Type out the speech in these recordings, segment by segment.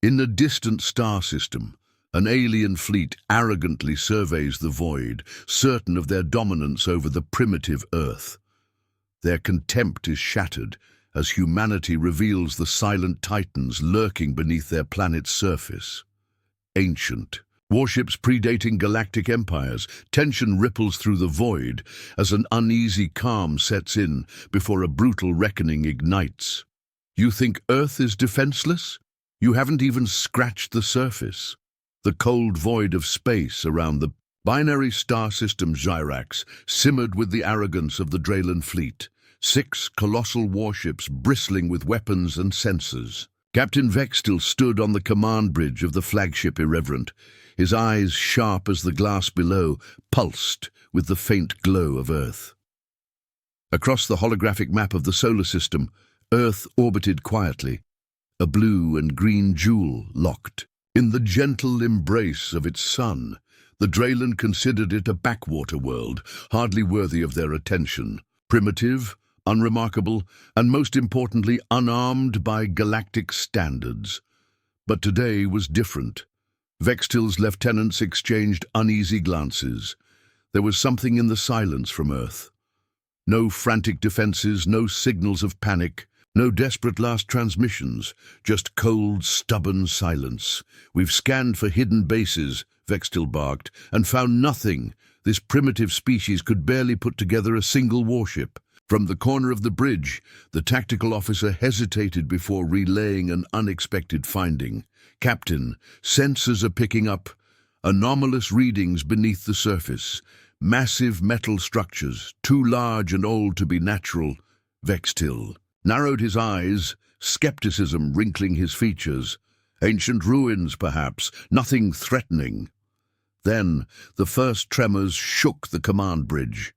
In a distant star system, an alien fleet arrogantly surveys the void, certain of their dominance over the primitive Earth. Their contempt is shattered as humanity reveals the silent titans lurking beneath their planet's surface. Ancient. Warships predating galactic empires, tension ripples through the void as an uneasy calm sets in before a brutal reckoning ignites. You think Earth is defenseless? You haven't even scratched the surface. The cold void of space around the binary star system Gyrax simmered with the arrogance of the Draylen fleet. 6 colossal warships bristling with weapons and sensors. Captain Vex still stood on the command bridge of the flagship Irreverent. His eyes, sharp as the glass below, pulsed with the faint glow of Earth. Across the holographic map of the solar system, Earth orbited quietly, a blue and green jewel locked. In the gentle embrace of its sun, the Draylen considered it a backwater world, hardly worthy of their attention. Primitive, unremarkable, and most importantly, unarmed by galactic standards. But today was different. Vextil's lieutenants exchanged uneasy glances. There was something in the silence from Earth. No frantic defenses, no signals of panic, no desperate last transmissions, just cold, stubborn silence. We've scanned for hidden bases, Vextil barked, and found nothing. This primitive species could barely put together a single warship. From the corner of the bridge, the tactical officer hesitated before relaying an unexpected finding. Captain, sensors are picking up anomalous readings beneath the surface. Massive metal structures, too large and old to be natural. Vextil narrowed his eyes, skepticism wrinkling his features. Ancient ruins, perhaps, nothing threatening. Then the first tremors shook the command bridge.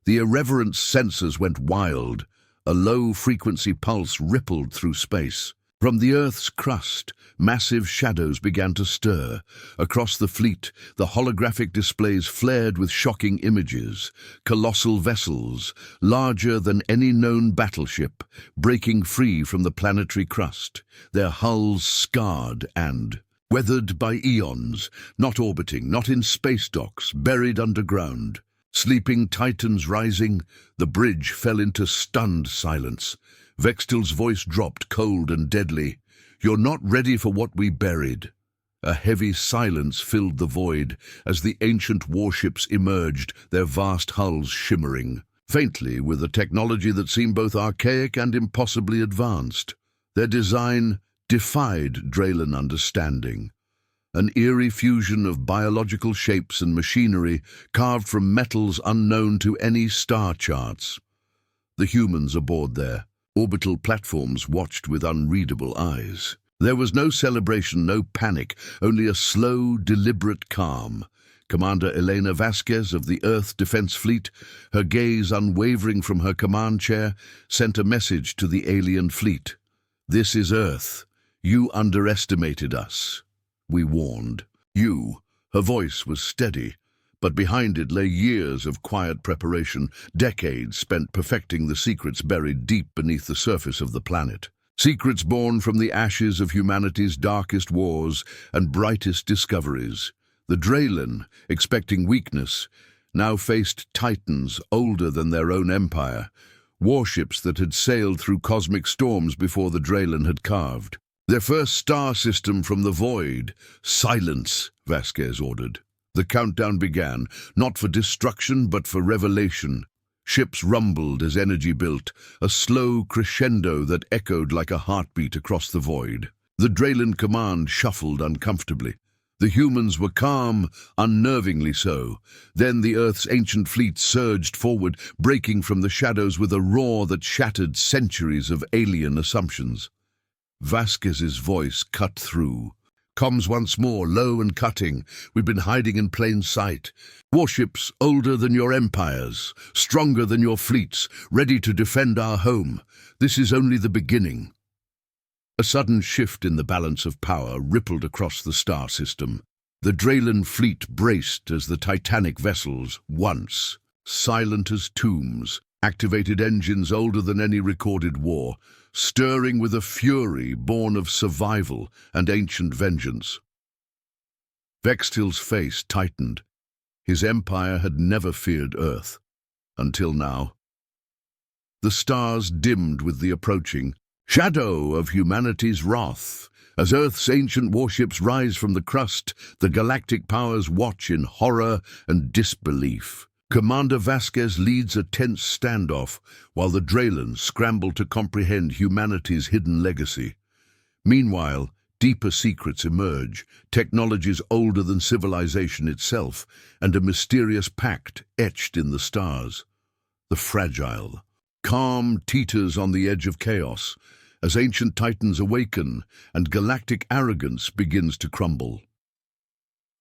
The Irreverent sensors went wild. A low-frequency pulse rippled through space. From the Earth's crust, massive shadows began to stir. Across the fleet, the holographic displays flared with shocking images. Colossal vessels, larger than any known battleship, breaking free from the planetary crust, their hulls scarred and weathered by eons, not orbiting, not in space docks, buried underground. Sleeping titans rising, the bridge fell into stunned silence. Vextil's voice dropped cold and deadly. You're not ready for what we buried. A heavy silence filled the void as the ancient warships emerged, their vast hulls shimmering, faintly with a technology that seemed both archaic and impossibly advanced. Their design defied Draylen understanding. An eerie fusion of biological shapes and machinery carved from metals unknown to any star charts. The humans aboard their orbital platforms watched with unreadable eyes. There was no celebration, no panic, only a slow, deliberate calm. Commander Elena Vasquez of the Earth Defense Fleet, her gaze unwavering from her command chair, sent a message to the alien fleet. This is Earth. You underestimated us. We warned. You. Her voice was steady, but behind it lay years of quiet preparation, decades spent perfecting the secrets buried deep beneath the surface of the planet. Secrets born from the ashes of humanity's darkest wars and brightest discoveries. The Draylen, expecting weakness, now faced titans older than their own empire, warships that had sailed through cosmic storms before the Draylen had carved. Their first star system from the void. Silence, Vasquez ordered. The countdown began, not for destruction but for revelation. Ships rumbled as energy built, a slow crescendo that echoed like a heartbeat across the void. The Draylen command shuffled uncomfortably. The humans were calm, unnervingly so. Then the Earth's ancient fleet surged forward, breaking from the shadows with a roar that shattered centuries of alien assumptions. Vasquez's voice cut through. Comms once more, low and cutting. We've been hiding in plain sight. Warships older than your empires, stronger than your fleets, ready to defend our home. This is only the beginning. A sudden shift in the balance of power rippled across the star system. The Draylen fleet braced as the titanic vessels, once silent as tombs, activated engines older than any recorded war, stirring with a fury born of survival and ancient vengeance. Vextil's face tightened. His empire had never feared Earth, until now. The stars dimmed with the approaching shadow of humanity's wrath. As Earth's ancient warships rise from the crust, the galactic powers watch in horror and disbelief. Commander Vasquez leads a tense standoff, while the Draylen scramble to comprehend humanity's hidden legacy. Meanwhile, deeper secrets emerge, technologies older than civilization itself, and a mysterious pact etched in the stars. The fragile, calm teeters on the edge of chaos, as ancient titans awaken and galactic arrogance begins to crumble.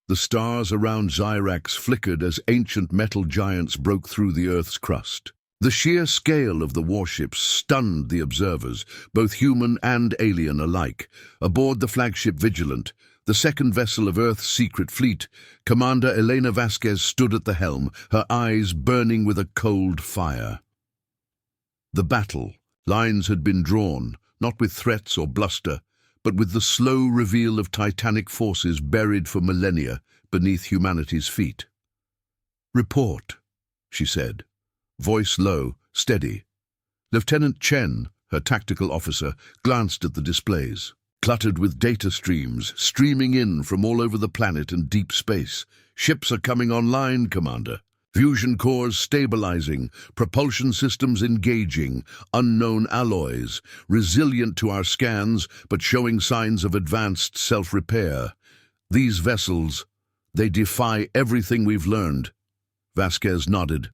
The stars around Zyrax flickered as ancient metal giants broke through the Earth's crust. The sheer scale of the warships stunned the observers, both human and alien alike. Aboard the flagship Vigilant, the second vessel of Earth's secret fleet, Commander Elena Vasquez stood at the helm, her eyes burning with a cold fire. The battle. Lines had been drawn, not with threats or bluster, but with the slow reveal of titanic forces buried for millennia beneath humanity's feet. "Report," she said, voice low, steady. Lieutenant Chen, her tactical officer, glanced at the displays, cluttered with data streams streaming in from all over the planet and deep space. "Ships are coming online, Commander. Fusion cores stabilizing, propulsion systems engaging, unknown alloys, resilient to our scans but showing signs of advanced self-repair. These vessels, they defy everything we've learned." Vasquez nodded.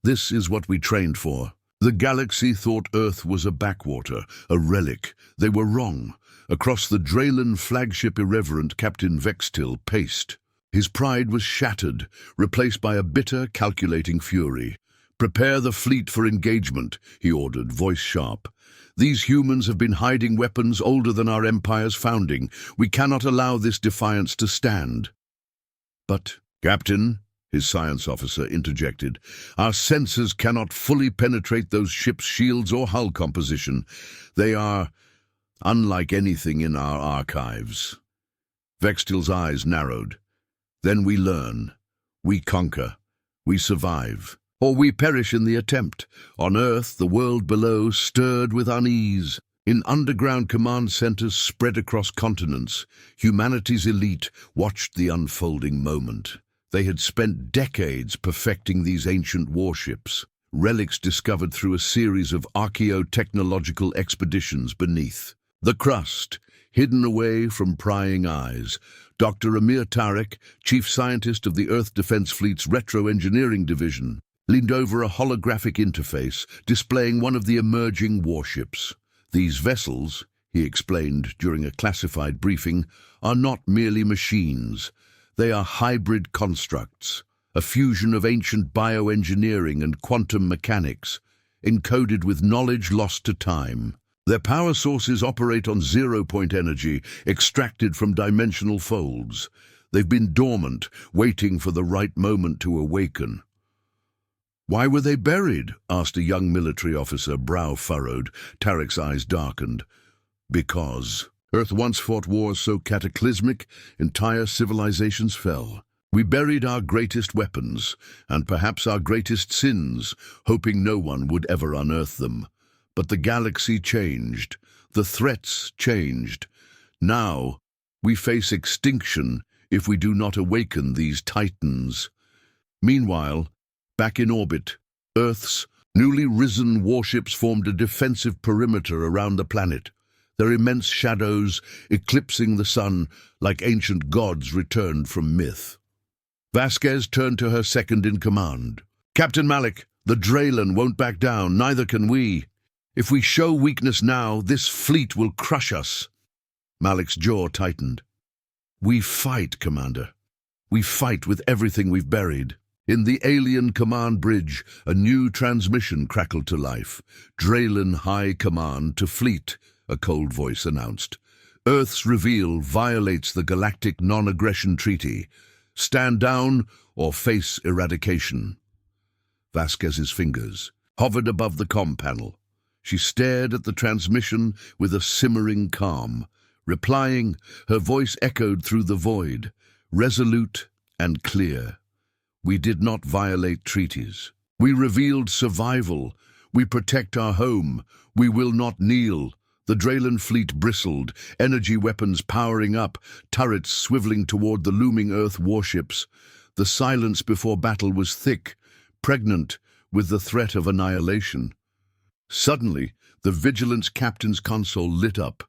"This is what we trained for." The galaxy thought Earth was a backwater, a relic. They were wrong. Across the Draylen flagship irreverent Captain Vextil paced. His pride was shattered, replaced by a bitter, calculating fury. "Prepare the fleet for engagement," he ordered, voice sharp. "These humans have been hiding weapons older than our empire's founding. We cannot allow this defiance to stand." "But, Captain," his science officer interjected, "our sensors cannot fully penetrate those ships' shields or hull composition. They are unlike anything in our archives." Vextil's eyes narrowed. "Then we learn, we conquer, we survive, or we perish in the attempt." On Earth, the world below stirred with unease. In underground command centers spread across continents, humanity's elite watched the unfolding moment. They had spent decades perfecting these ancient warships, relics discovered through a series of archaeo-technological expeditions beneath. The crust, hidden away from prying eyes. Dr. Amir Tariq, chief scientist of the Earth Defense Fleet's Retro-Engineering Division, leaned over a holographic interface displaying one of the emerging warships. "These vessels," he explained during a classified briefing, "are not merely machines. They are hybrid constructs, a fusion of ancient bioengineering and quantum mechanics, encoded with knowledge lost to time. Their power sources operate on zero-point energy extracted from dimensional folds. They've been dormant, waiting for the right moment to awaken." "Why were they buried?" asked a young military officer, brow furrowed. Tariq's eyes darkened. "Because Earth once fought wars so cataclysmic, entire civilizations fell. We buried our greatest weapons, and perhaps our greatest sins, hoping no one would ever unearth them. But the galaxy changed. The threats changed. Now, we face extinction if we do not awaken these titans." Meanwhile, back in orbit, Earth's newly risen warships formed a defensive perimeter around the planet, their immense shadows eclipsing the sun like ancient gods returned from myth. Vasquez turned to her second-in-command. "Captain Malik, the Draylen won't back down, neither can we. If we show weakness now, this fleet will crush us." Malik's jaw tightened. "We fight, Commander. We fight with everything we've buried." In the alien command bridge, a new transmission crackled to life. "Draylen High Command to Fleet," a cold voice announced. "Earth's reveal violates the Galactic Non-Aggression Treaty. Stand down or face eradication." Vasquez's fingers, hovered above the comm panel. She stared at the transmission with a simmering calm. Replying, her voice echoed through the void, resolute and clear. We did not violate treaties. We revealed survival. We protect our home. We will not kneel. The Draylen fleet bristled, energy weapons powering up, turrets swiveling toward the looming Earth warships. The silence before battle was thick, pregnant with the threat of annihilation. Suddenly, the Vigilance captain's console lit up.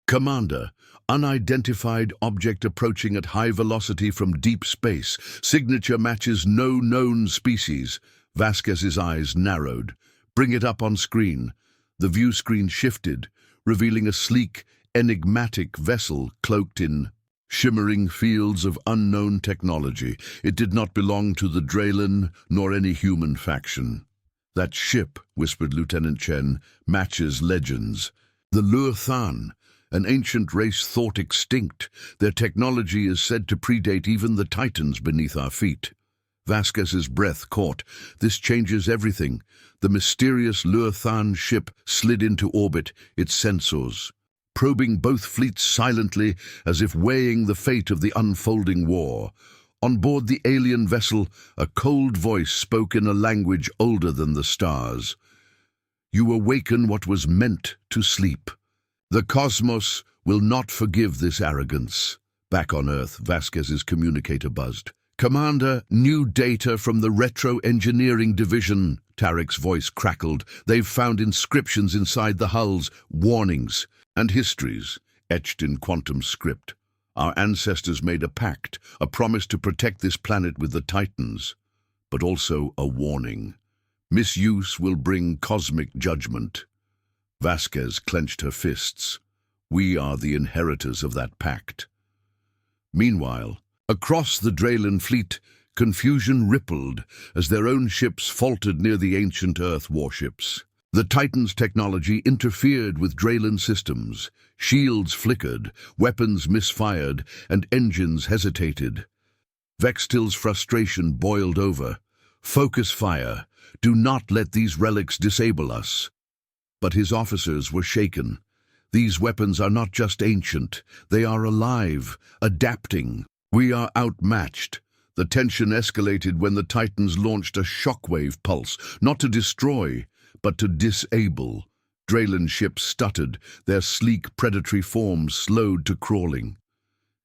Commander, unidentified object approaching at high velocity from deep space. Signature matches no known species. Vasquez's eyes narrowed. Bring it up on screen. The view screen shifted, revealing a sleek, enigmatic vessel cloaked in shimmering fields of unknown technology. It did not belong to the Draylen nor any human faction. That ship, whispered Lieutenant Chen, matches legends. The Lu'Than, an ancient race thought extinct. Their technology is said to predate even the Titans beneath our feet. Vasquez's breath caught. This changes everything. The mysterious Lu'Than ship slid into orbit, its sensors probing both fleets silently as if weighing the fate of the unfolding war. On board the alien vessel, a cold voice spoke in a language older than the stars. You awaken what was meant to sleep. The cosmos will not forgive this arrogance. Back on Earth, Vasquez's communicator buzzed. Commander, new data from the Retro-Engineering Division. Tarek's voice crackled. They've found inscriptions inside the hulls, warnings, and histories, etched in quantum script. Our ancestors made a pact, a promise to protect this planet with the Titans, but also a warning. Misuse will bring cosmic judgment. Vasquez clenched her fists. We are the inheritors of that pact. Meanwhile, across the Draylen fleet, confusion rippled as their own ships faltered near the ancient Earth warships. The Titan's technology interfered with Draylen systems. Shields flickered, weapons misfired, and engines hesitated. Vextil's frustration boiled over. Focus fire. Do not let these relics disable us. But his officers were shaken. These weapons are not just ancient. They are alive, adapting. We are outmatched. The tension escalated when the Titans launched a shockwave pulse, not to destroy, but to disable. Draylen ships stuttered, their sleek predatory forms slowed to crawling.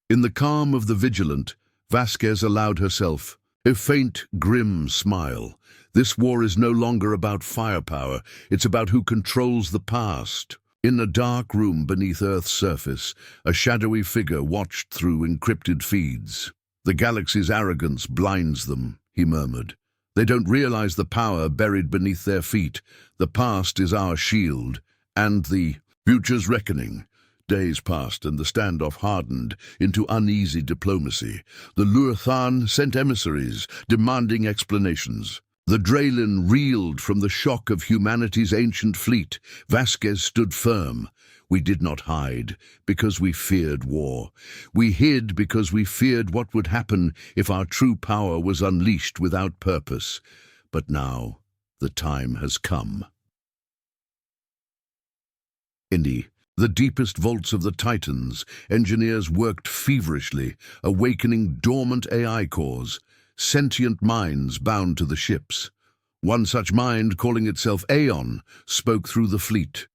In the calm of the Vigilant, Vasquez allowed herself a faint, grim smile. This war is no longer about firepower, it's about who controls the past. In a dark room beneath Earth's surface, a shadowy figure watched through encrypted feeds. The galaxy's arrogance blinds them, he murmured. They don't realize the power buried beneath their feet. The past is our shield, and the future's reckoning. Days passed, and the standoff hardened into uneasy diplomacy. The Lu'Than sent emissaries, demanding explanations. The Draylen reeled from the shock of humanity's ancient fleet. Vasquez stood firm. We did not hide, because we feared war. We hid because we feared what would happen if our true power was unleashed without purpose. But now, the time has come. In the deepest vaults of the Titans, engineers worked feverishly, awakening dormant AI cores, sentient minds bound to the ships. One such mind, calling itself Aeon, spoke through the fleet.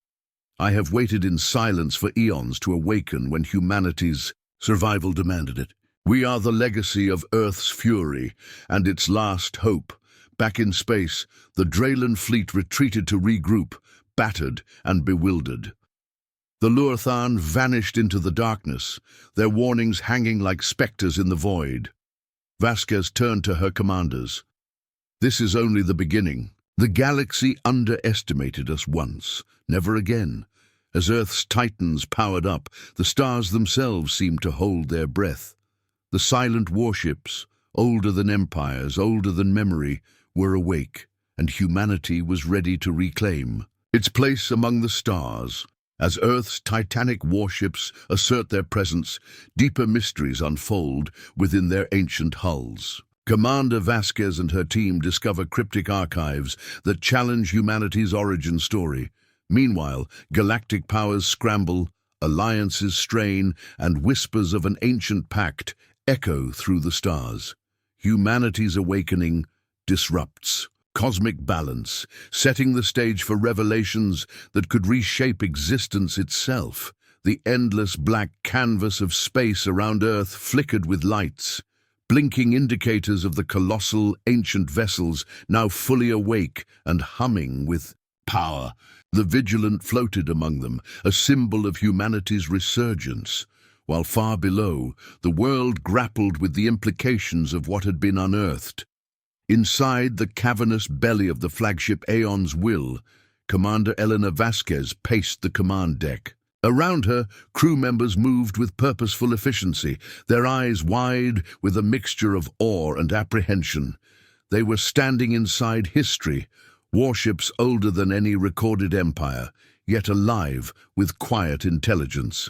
I have waited in silence for eons to awaken when humanity's survival demanded it. We are the legacy of Earth's fury and its last hope. Back in space, the Draylen fleet retreated to regroup, battered and bewildered. The Lu'Than vanished into the darkness, their warnings hanging like specters in the void. Vasquez turned to her commanders. This is only the beginning. The galaxy underestimated us once, never again. As Earth's Titans powered up, the stars themselves seemed to hold their breath. The silent warships, older than empires, older than memory, were awake, and humanity was ready to reclaim its place among the stars. As Earth's titanic warships assert their presence, deeper mysteries unfold within their ancient hulls. Commander Vasquez and her team discover cryptic archives that challenge humanity's origin story. Meanwhile, galactic powers scramble, alliances strain, and whispers of an ancient pact echo through the stars. Humanity's awakening disrupts cosmic balance, setting the stage for revelations that could reshape existence itself. The endless black canvas of space around Earth flickered with lights, blinking indicators of the colossal ancient vessels now fully awake and humming with power. The Vigilant floated among them, a symbol of humanity's resurgence, while far below, the world grappled with the implications of what had been unearthed. Inside the cavernous belly of the flagship Aeon's Will, Commander Elena Vasquez paced the command deck. Around her, crew members moved with purposeful efficiency, their eyes wide with a mixture of awe and apprehension. They were standing inside history, warships older than any recorded empire, yet alive with quiet intelligence.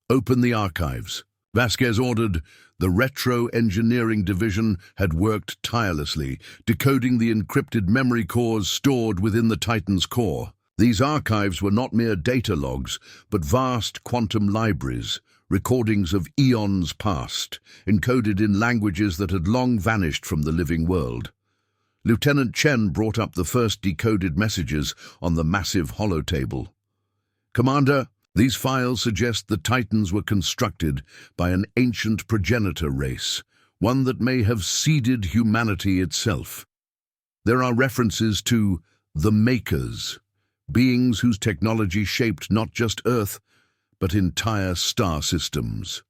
"Open the archives," Vasquez ordered. The Retro Engineering Division had worked tirelessly, decoding the encrypted memory cores stored within the Titan's core. These archives were not mere data logs, but vast quantum libraries, recordings of eons past, encoded in languages that had long vanished from the living world. Lieutenant Chen brought up the first decoded messages on the massive holotable. "Commander, these files suggest the Titans were constructed by an ancient progenitor race, one that may have seeded humanity itself. There are references to the Makers, beings whose technology shaped not just Earth, but entire star systems."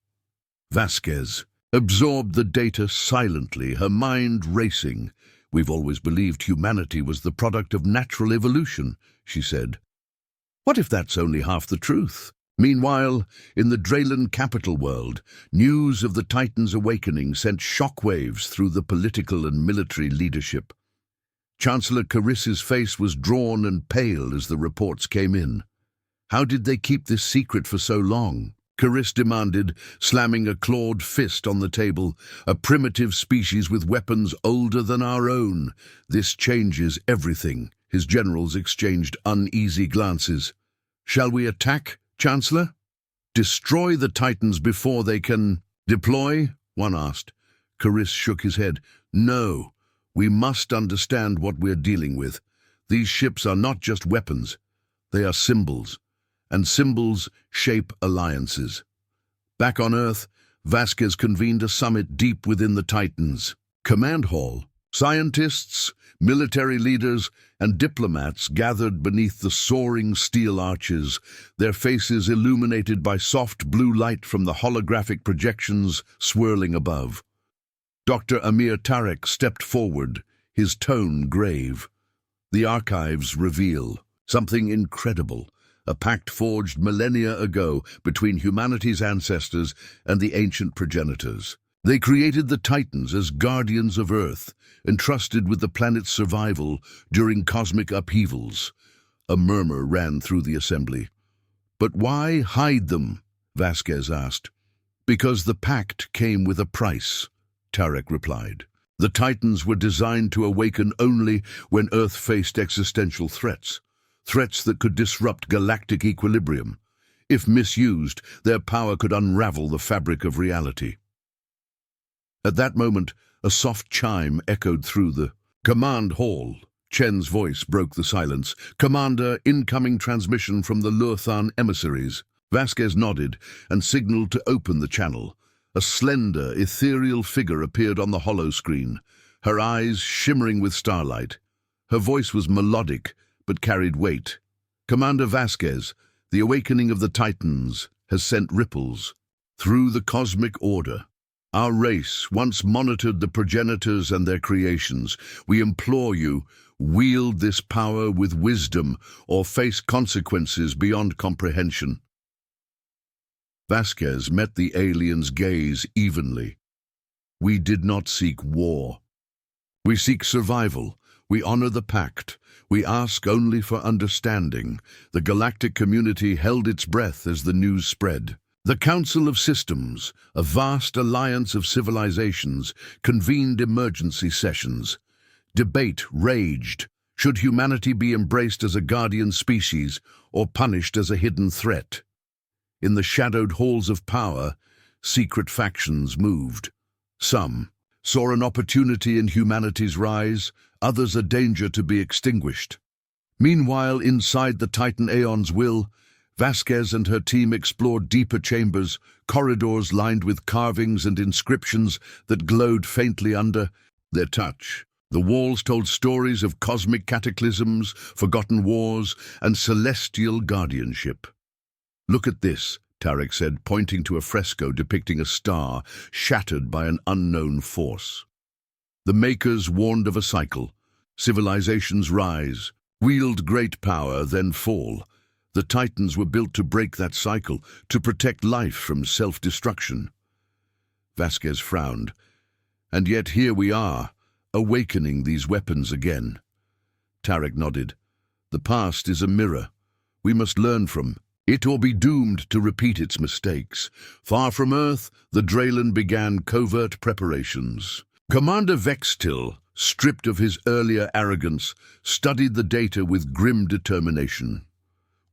Vasquez absorbed the data silently, her mind racing. "We've always believed humanity was the product of natural evolution," she said. "What if that's only half the truth?" Meanwhile, in the Draylan capital world, news of the Titans' awakening sent shockwaves through the political and military leadership. Chancellor Krylos' face was drawn and pale as the reports came in. "How did they keep this secret for so long?" Krylos demanded, slamming a clawed fist on the table. "A primitive species with weapons older than our own. This changes everything." His generals exchanged uneasy glances. "Shall we attack, Chancellor?" "Destroy the Titans before they can deploy?" one asked. Krylos shook his head. "No, we must understand what we're dealing with. These ships are not just weapons. They are symbols, and symbols shape alliances." Back on Earth, Vasquez convened a summit deep within the Titans' command hall. Scientists, military leaders, and diplomats gathered beneath the soaring steel arches, their faces illuminated by soft blue light from the holographic projections swirling above. Dr. Amir Tarek stepped forward, his tone grave. "The archives reveal something incredible, a pact forged millennia ago between humanity's ancestors and the ancient progenitors. They created the Titans as guardians of Earth, entrusted with the planet's survival during cosmic upheavals." A murmur ran through the assembly. "But why hide them?" Vasquez asked. "Because the pact came with a price," Tarek replied. "The Titans were designed to awaken only when Earth faced existential threats, threats that could disrupt galactic equilibrium. If misused, their power could unravel the fabric of reality." At that moment, a soft chime echoed through the command hall. Chen's voice broke the silence. "Commander, incoming transmission from the Lurthan emissaries." Vasquez nodded and signaled to open the channel. A slender, ethereal figure appeared on the holoscreen, her eyes shimmering with starlight. Her voice was melodic, but carried weight. "Commander Vasquez, the awakening of the Titans has sent ripples through the cosmic order. Our race once monitored the progenitors and their creations. We implore you, wield this power with wisdom or face consequences beyond comprehension." Vasquez met the alien's gaze evenly. "We did not seek war. We seek survival. We honor the pact. We ask only for understanding." The galactic community held its breath as the news spread. The Council of Systems, a vast alliance of civilizations, convened emergency sessions. Debate raged. Should humanity be embraced as a guardian species or punished as a hidden threat? In the shadowed halls of power, secret factions moved. Some saw an opportunity in humanity's rise, others a danger to be extinguished. Meanwhile, inside the Titan Aeon's will, Vasquez and her team explored deeper chambers, corridors lined with carvings and inscriptions that glowed faintly under their touch. The walls told stories of cosmic cataclysms, forgotten wars, and celestial guardianship. "Look at this," Tarek said, pointing to a fresco depicting a star shattered by an unknown force. The makers warned of a cycle. Civilizations rise, wield great power, then fall. The Titans were built to break that cycle, to protect life from self-destruction. Vasquez frowned. "And yet here we are, awakening these weapons again." Tarek nodded. "The past is a mirror. We must learn from it or be doomed to repeat its mistakes." Far from Earth, the Draylen began covert preparations. Commander Vextil, stripped of his earlier arrogance, studied the data with grim determination.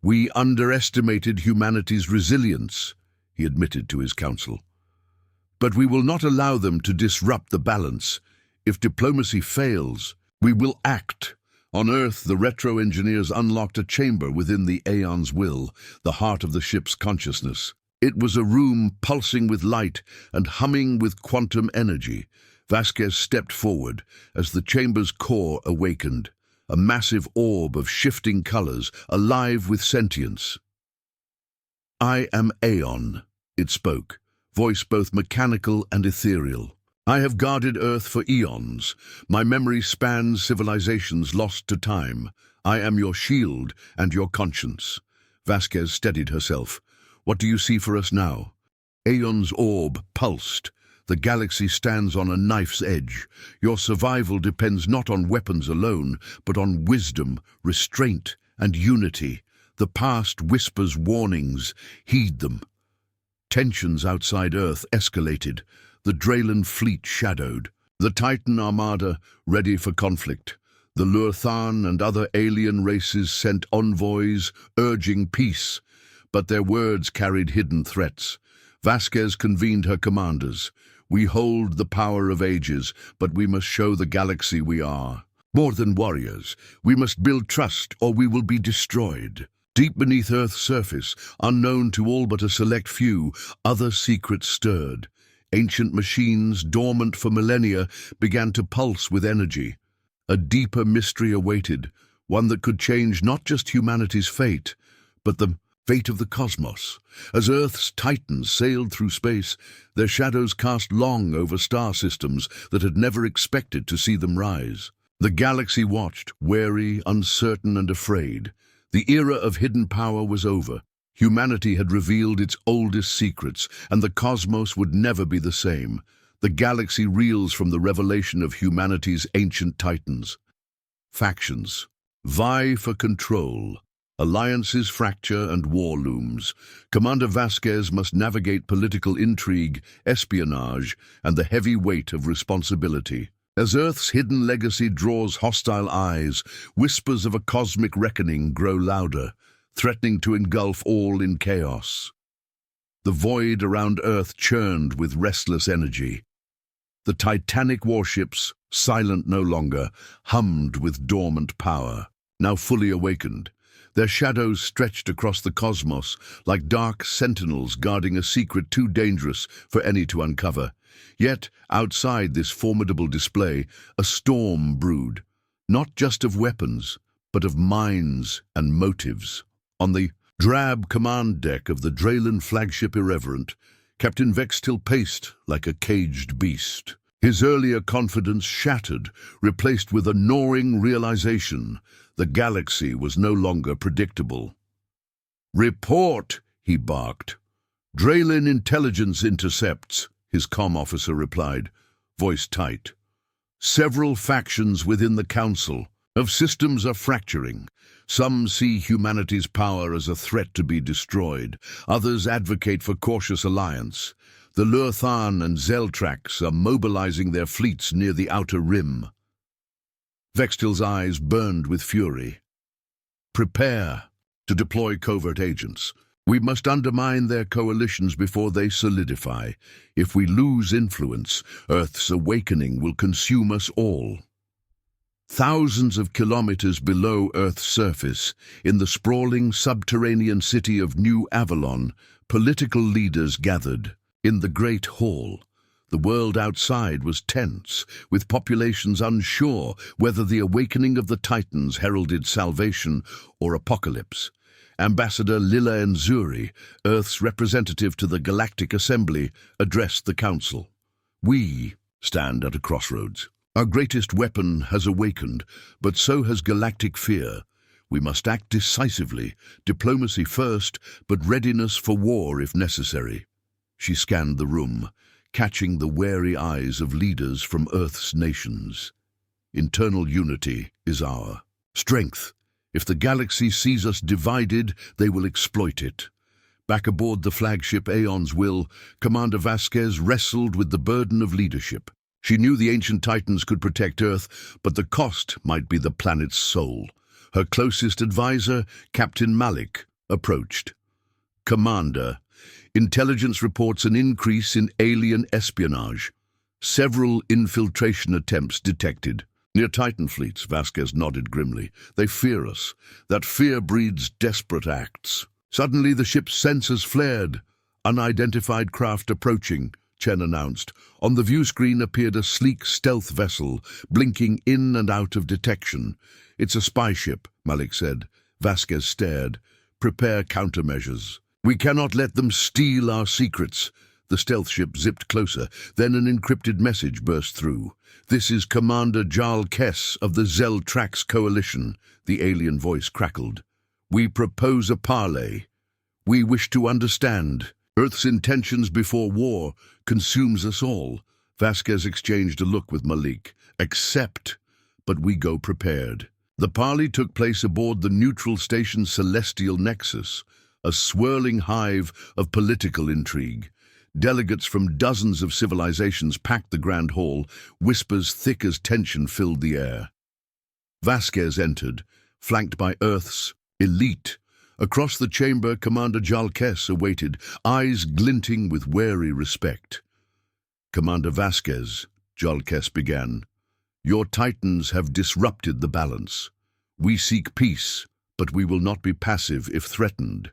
"We underestimated humanity's resilience," he admitted to his council. "But we will not allow them to disrupt the balance. If diplomacy fails, we will act." On Earth, the retro-engineers unlocked a chamber within the Aeon's will, the heart of the ship's consciousness. It was a room pulsing with light and humming with quantum energy. Vasquez stepped forward as the chamber's core awakened. A massive orb of shifting colors, alive with sentience. "I am Aeon," it spoke, voice both mechanical and ethereal. "I have guarded Earth for eons. My memory spans civilizations lost to time. I am your shield and your conscience." Vasquez steadied herself. "What do you see for us now?" Aeon's orb pulsed. "The galaxy stands on a knife's edge. Your survival depends not on weapons alone, but on wisdom, restraint, and unity. The past whispers warnings. Heed them." Tensions outside Earth escalated. The Draylen fleet shadowed. The Titan armada ready for conflict. The Lurthan and other alien races sent envoys urging peace, but their words carried hidden threats. Vasquez convened her commanders. "We hold the power of ages, but we must show the galaxy we are. More than warriors, we must build trust or we will be destroyed." Deep beneath Earth's surface, unknown to all but a select few, other secrets stirred. Ancient machines, dormant for millennia, began to pulse with energy. A deeper mystery awaited, one that could change not just humanity's fate, but the fate of the cosmos. As Earth's titans sailed through space, their shadows cast long over star systems that had never expected to see them rise. The galaxy watched, wary, uncertain, and afraid. The era of hidden power was over. Humanity had revealed its oldest secrets, and the cosmos would never be the same. The galaxy reels from the revelation of humanity's ancient titans. Factions vie for control. Alliances fracture and war looms. Commander Vasquez must navigate political intrigue, espionage, and the heavy weight of responsibility. As Earth's hidden legacy draws hostile eyes, whispers of a cosmic reckoning grow louder, threatening to engulf all in chaos. The void around Earth churned with restless energy. The titanic warships, silent no longer, hummed with dormant power, now fully awakened. Their shadows stretched across the cosmos like dark sentinels guarding a secret too dangerous for any to uncover. Yet, outside this formidable display, a storm brewed, not just of weapons, but of minds and motives. On the drab command deck of the Draylen flagship Irreverent, Captain Vextil paced like a caged beast. His earlier confidence shattered, replaced with a gnawing realization. The galaxy was no longer predictable. "Report," he barked. "Draylen intelligence intercepts," his comm officer replied, voice tight. "Several factions within the council. of systems are fracturing. Some see humanity's power as a threat to be destroyed. Others advocate for cautious alliance. The Lurthan and Zeltrax are mobilizing their fleets near the outer rim. Vextil's eyes burned with fury. Prepare to deploy covert agents. We must undermine their coalitions before they solidify. If we lose influence, Earth's awakening will consume us all. Thousands of kilometers below Earth's surface, in the sprawling subterranean city of New Avalon, political leaders gathered. In the Great Hall, the world outside was tense, with populations unsure whether the awakening of the Titans heralded salvation or apocalypse. Ambassador Lila Enzuri, Earth's representative to the Galactic Assembly, addressed the Council. We stand at a crossroads. Our greatest weapon has awakened, but so has galactic fear. We must act decisively, diplomacy first, but readiness for war if necessary. She scanned the room, catching the wary eyes of leaders from Earth's nations. Internal unity is our strength. If the galaxy sees us divided, they will exploit it. Back aboard the flagship Aeon's Will, Commander Vasquez wrestled with the burden of leadership. She knew the ancient Titans could protect Earth, but the cost might be the planet's soul. Her closest advisor, Captain Malik, approached. Commander, intelligence reports an increase in alien espionage. Several infiltration attempts detected. Near Titan fleets, Vasquez nodded grimly. They fear us. That fear breeds desperate acts. Suddenly the ship's sensors flared. Unidentified craft approaching, Chen announced. On the view screen appeared a sleek stealth vessel, blinking in and out of detection. It's a spy ship, Malik said. Vasquez stared. Prepare countermeasures. We cannot let them steal our secrets. The stealth ship zipped closer. Then an encrypted message burst through. This is Commander Jal Kess of the Zeltrax Coalition, the alien voice crackled. We propose a parley. We wish to understand. Earth's intentions before war consumes us all. Vasquez exchanged a look with Malik. Accept, but we go prepared. The parley took place aboard the neutral station Celestial Nexus, a swirling hive of political intrigue. Delegates from dozens of civilizations packed the Grand Hall, whispers thick as tension filled the air. Vasquez entered, flanked by Earth's elite. Across the chamber, Commander Jalkes awaited, eyes glinting with wary respect. Commander Vasquez, Jalkes began, your Titans have disrupted the balance. We seek peace, but we will not be passive if threatened.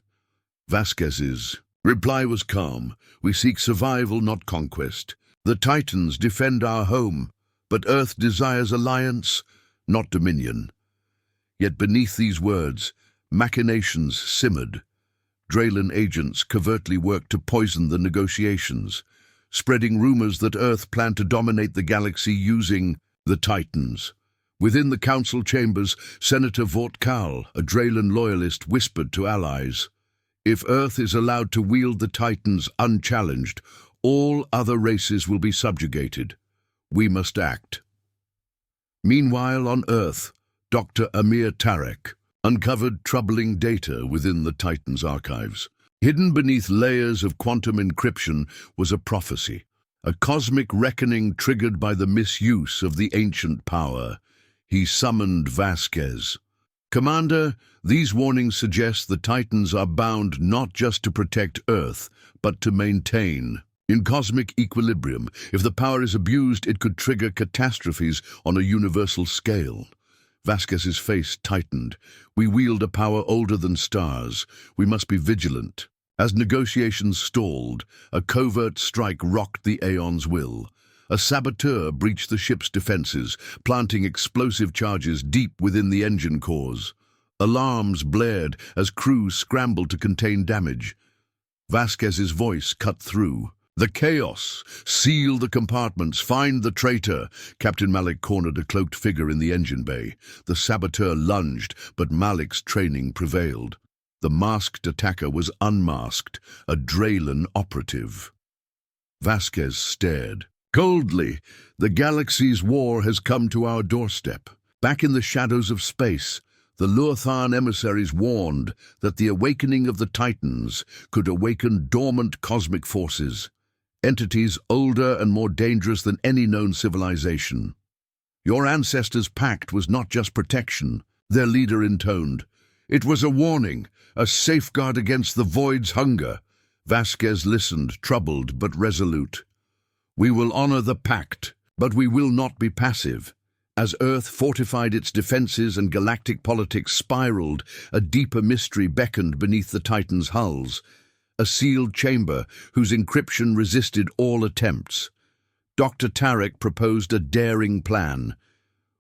Vasquez's reply was calm. We seek survival, not conquest. The Titans defend our home, but Earth desires alliance, not dominion. Yet beneath these words, machinations simmered. Draylen agents covertly worked to poison the negotiations, spreading rumors that Earth planned to dominate the galaxy using the Titans. Within the council chambers, Senator Vought Kal, a Draylen loyalist, whispered to allies, if Earth is allowed to wield the Titans unchallenged, all other races will be subjugated. We must act. Meanwhile, on Earth, Dr. Amir Tarek uncovered troubling data within the Titans' archives. Hidden beneath layers of quantum encryption was a prophecy, a cosmic reckoning triggered by the misuse of the ancient power. He summoned Vasquez. Commander, these warnings suggest the Titans are bound not just to protect Earth, but to maintain in cosmic equilibrium. If the power is abused, it could trigger catastrophes on a universal scale. Vasquez's face tightened. We wield a power older than stars. We must be vigilant. As negotiations stalled, a covert strike rocked the Aeon's Will. A saboteur breached the ship's defenses, planting explosive charges deep within the engine cores. Alarms blared as crews scrambled to contain damage. Vasquez's voice cut through. The chaos! Seal the compartments! Find the traitor! Captain Malik cornered a cloaked figure in the engine bay. The saboteur lunged, but Malik's training prevailed. The masked attacker was unmasked, a Draylen operative. Vasquez stared. Coldly, the Galaxies' war has come to our doorstep. Back in the shadows of space, the Luthor emissaries warned that the awakening of the Titans could awaken dormant cosmic forces, entities older and more dangerous than any known civilization. Your ancestors' pact was not just protection, their leader intoned. It was a warning, a safeguard against the void's hunger. Vasquez listened, troubled but resolute. We will honor the pact, but we will not be passive. As Earth fortified its defenses and galactic politics spiraled, a deeper mystery beckoned beneath the Titans' hulls. A sealed chamber whose encryption resisted all attempts. Dr. Tarek proposed a daring plan.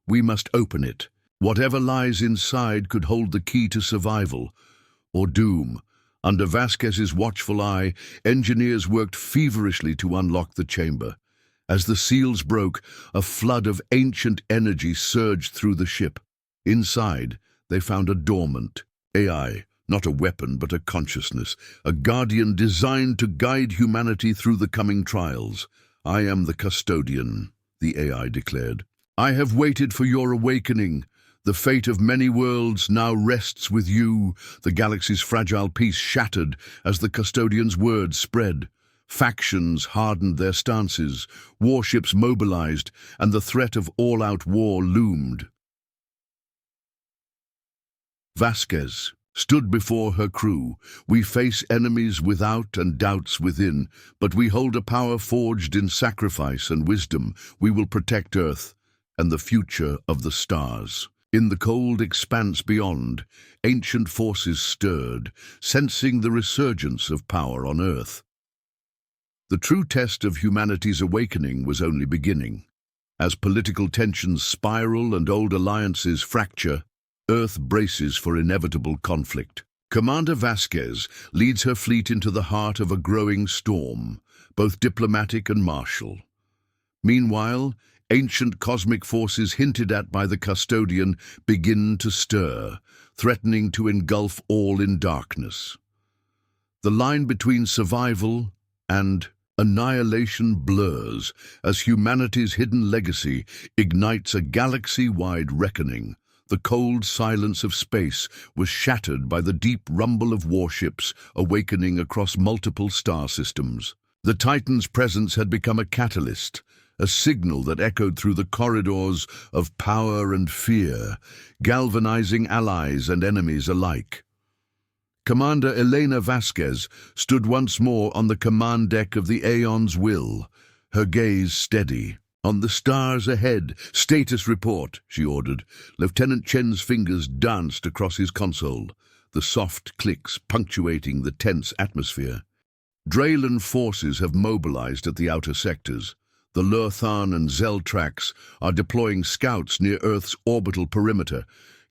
We must open it. Whatever lies inside could hold the key to survival or doom. Under Vasquez's watchful eye, engineers worked feverishly to unlock the chamber. As the seals broke, a flood of ancient energy surged through the ship. Inside, they found a dormant AI, not a weapon but a consciousness, a guardian designed to guide humanity through the coming trials. I am the custodian, the AI declared. I have waited for your awakening. The fate of many worlds now rests with you. The galaxy's fragile peace shattered as the custodian's words spread. Factions hardened their stances, warships mobilized, and the threat of all-out war loomed. Vasquez stood before her crew. We face enemies without and doubts within, but we hold a power forged in sacrifice and wisdom. We will protect Earth and the future of the stars. In the cold expanse beyond, ancient forces stirred, sensing the resurgence of power on Earth. The true test of humanity's awakening was only beginning. As political tensions spiral and old alliances fracture, Earth braces for inevitable conflict. Commander Vasquez leads her fleet into the heart of a growing storm, both diplomatic and martial. Meanwhile, ancient cosmic forces hinted at by the custodian begin to stir, threatening to engulf all in darkness. The line between survival and annihilation blurs as humanity's hidden legacy ignites a galaxy-wide reckoning. The cold silence of space was shattered by the deep rumble of warships awakening across multiple star systems. The Titan's presence had become a catalyst, a signal that echoed through the corridors of power and fear, galvanizing allies and enemies alike. Commander Elena Vasquez stood once more on the command deck of the Aeon's Will, her gaze steady. On the stars ahead, status report, she ordered. Lieutenant Chen's fingers danced across his console, the soft clicks punctuating the tense atmosphere. Draylan forces have mobilized at the outer sectors. The Lurthan and Zeltrax are deploying scouts near Earth's orbital perimeter.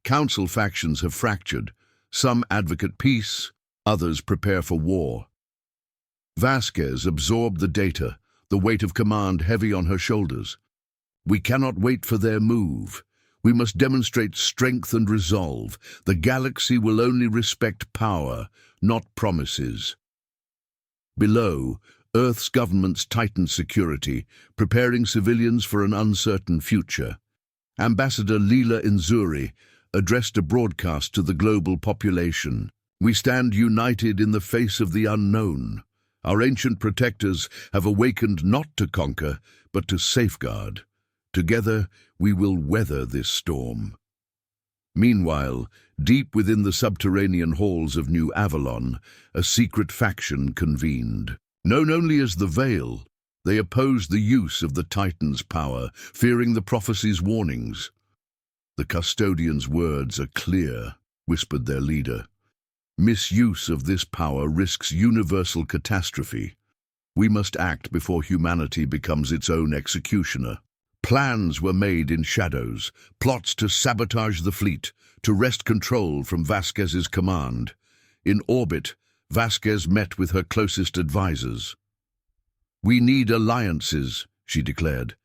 Council factions have fractured. Some advocate peace, others prepare for war. Vasquez absorbed the data, the weight of command heavy on her shoulders. We cannot wait for their move. We must demonstrate strength and resolve. The galaxy will only respect power, not promises. Below, Earth's government's tightened security, preparing civilians for an uncertain future. Ambassador Leela Inzuri addressed a broadcast to the global population. We stand united in the face of the unknown. Our ancient protectors have awakened not to conquer, but to safeguard. Together, we will weather this storm. Meanwhile, deep within the subterranean halls of New Avalon, a secret faction convened. Known only as the Veil, they opposed the use of the Titan's power, fearing the prophecy's warnings. The custodian's words are clear, whispered their leader. Misuse of this power risks universal catastrophe. We must act before humanity becomes its own executioner. Plans were made in shadows, plots to sabotage the fleet, to wrest control from Vasquez's command. In orbit, Vasquez met with her closest advisors. We need alliances, she declared.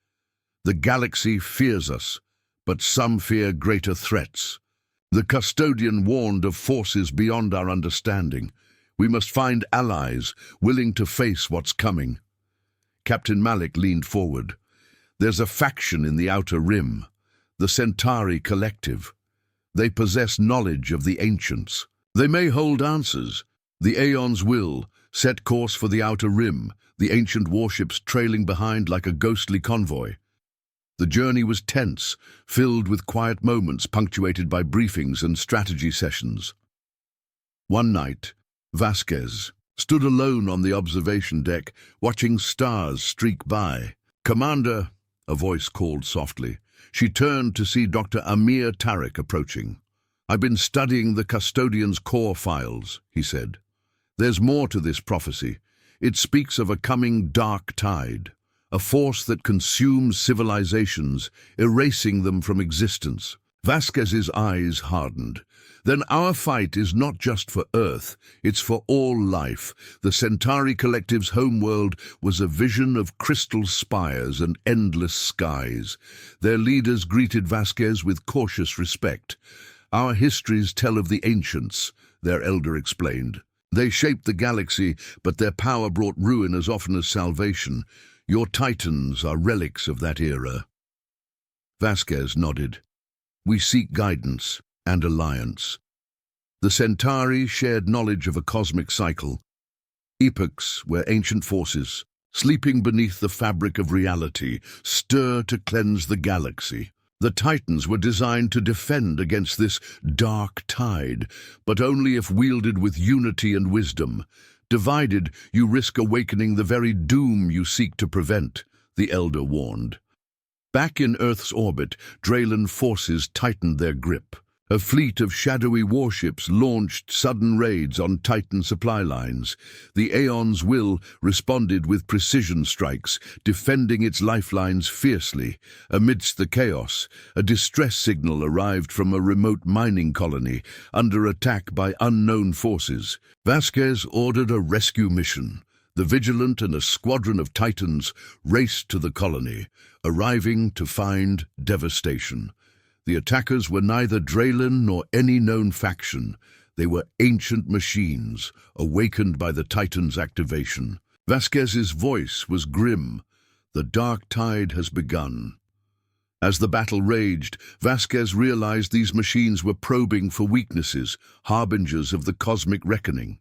The galaxy fears us, but some fear greater threats. The custodian warned of forces beyond our understanding. We must find allies willing to face what's coming. Captain Malik leaned forward. There's a faction in the outer rim, the Centauri Collective. They possess knowledge of the ancients. They may hold answers. The Aeons will set course for the Outer Rim, the ancient warships trailing behind like a ghostly convoy. The journey was tense, filled with quiet moments punctuated by briefings and strategy sessions. One night, Vasquez stood alone on the observation deck, watching stars streak by. "Commander," a voice called softly. She turned to see Dr. Amir Tariq approaching. "I've been studying the custodian's core files," he said. "There's more to this prophecy. It speaks of a coming dark tide, a force that consumes civilizations, erasing them from existence." Vasquez's eyes hardened. "Then our fight is not just for Earth, it's for all life." The Centauri Collective's homeworld was a vision of crystal spires and endless skies. Their leaders greeted Vasquez with cautious respect. "Our histories tell of the ancients," their elder explained. "They shaped the galaxy, but their power brought ruin as often as salvation. Your titans are relics of that era." Vasquez nodded. "We seek guidance and alliance." The Centauri shared knowledge of a cosmic cycle, epochs where ancient forces, sleeping beneath the fabric of reality, stir to cleanse the galaxy. The Titans were designed to defend against this dark tide, but only if wielded with unity and wisdom. Divided, you risk awakening the very doom you seek to prevent, the Elder warned. Back in Earth's orbit, Draylan forces tightened their grip. A fleet of shadowy warships launched sudden raids on Titan supply lines. The Aeon's will responded with precision strikes, defending its lifelines fiercely. Amidst the chaos, a distress signal arrived from a remote mining colony under attack by unknown forces. Vasquez ordered a rescue mission. The Vigilant and a squadron of Titans raced to the colony, arriving to find devastation. The attackers were neither Draylan nor any known faction. They were ancient machines, awakened by the Titan's activation. Vasquez's voice was grim. "The dark tide has begun." As the battle raged, Vasquez realized these machines were probing for weaknesses, harbingers of the cosmic reckoning.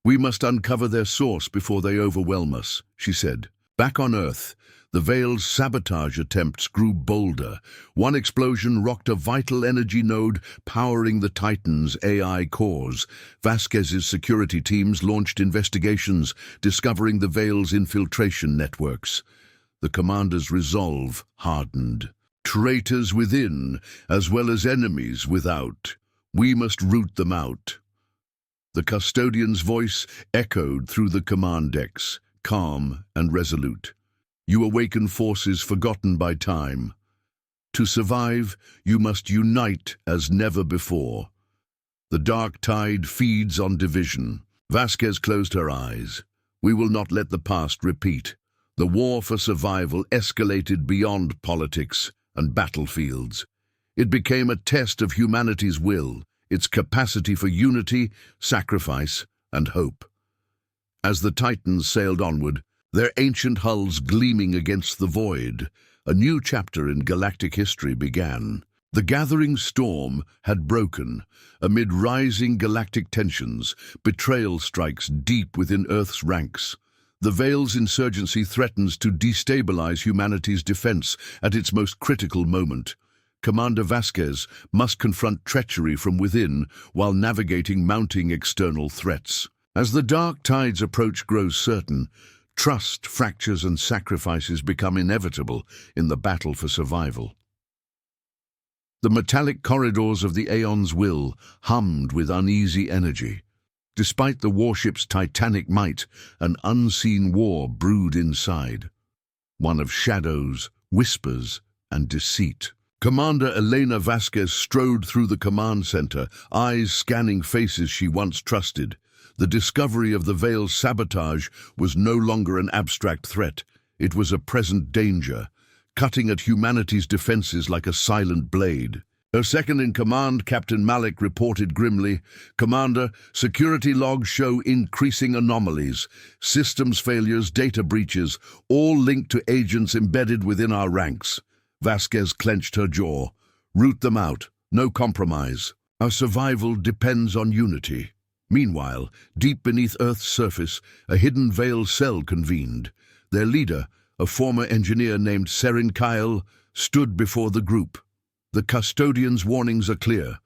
"We must uncover their source before they overwhelm us," she said. Back on Earth, the Veil's sabotage attempts grew bolder. One explosion rocked a vital energy node powering the Titan's AI cores. Vasquez's security teams launched investigations, discovering the Veil's infiltration networks. The commander's resolve hardened. "Traitors within, as well as enemies without. We must root them out." The custodian's voice echoed through the command decks, calm and resolute. "You awaken forces forgotten by time. To survive, you must unite as never before. The dark tide feeds on division." Vasquez closed her eyes. "We will not let the past repeat." The war for survival escalated beyond politics and battlefields. It became a test of humanity's will, its capacity for unity, sacrifice, and hope. As the Titans sailed onward, their ancient hulls gleaming against the void, a new chapter in galactic history began. The gathering storm had broken. Amid rising galactic tensions, betrayal strikes deep within Earth's ranks. The Veil's insurgency threatens to destabilize humanity's defense at its most critical moment. Commander Vasquez must confront treachery from within while navigating mounting external threats. As the dark tide's approach grows certain, trust, fractures, and sacrifices become inevitable in the battle for survival. The metallic corridors of the Aeon's will hummed with uneasy energy. Despite the warship's titanic might, an unseen war brewed inside. One of shadows, whispers, and deceit. Commander Elena Vasquez strode through the command center, eyes scanning faces she once trusted. The discovery of the Veil's sabotage was no longer an abstract threat. It was a present danger, cutting at humanity's defenses like a silent blade. Her second-in-command, Captain Malik, reported grimly, "Commander, security logs show increasing anomalies, systems failures, data breaches, all linked to agents embedded within our ranks." Vasquez clenched her jaw. Root them out, no compromise. Our survival depends on unity. Meanwhile, deep beneath Earth's surface, a hidden veiled cell convened. Their leader, a former engineer named Kylo, stood before the group. The custodian's warnings are clear.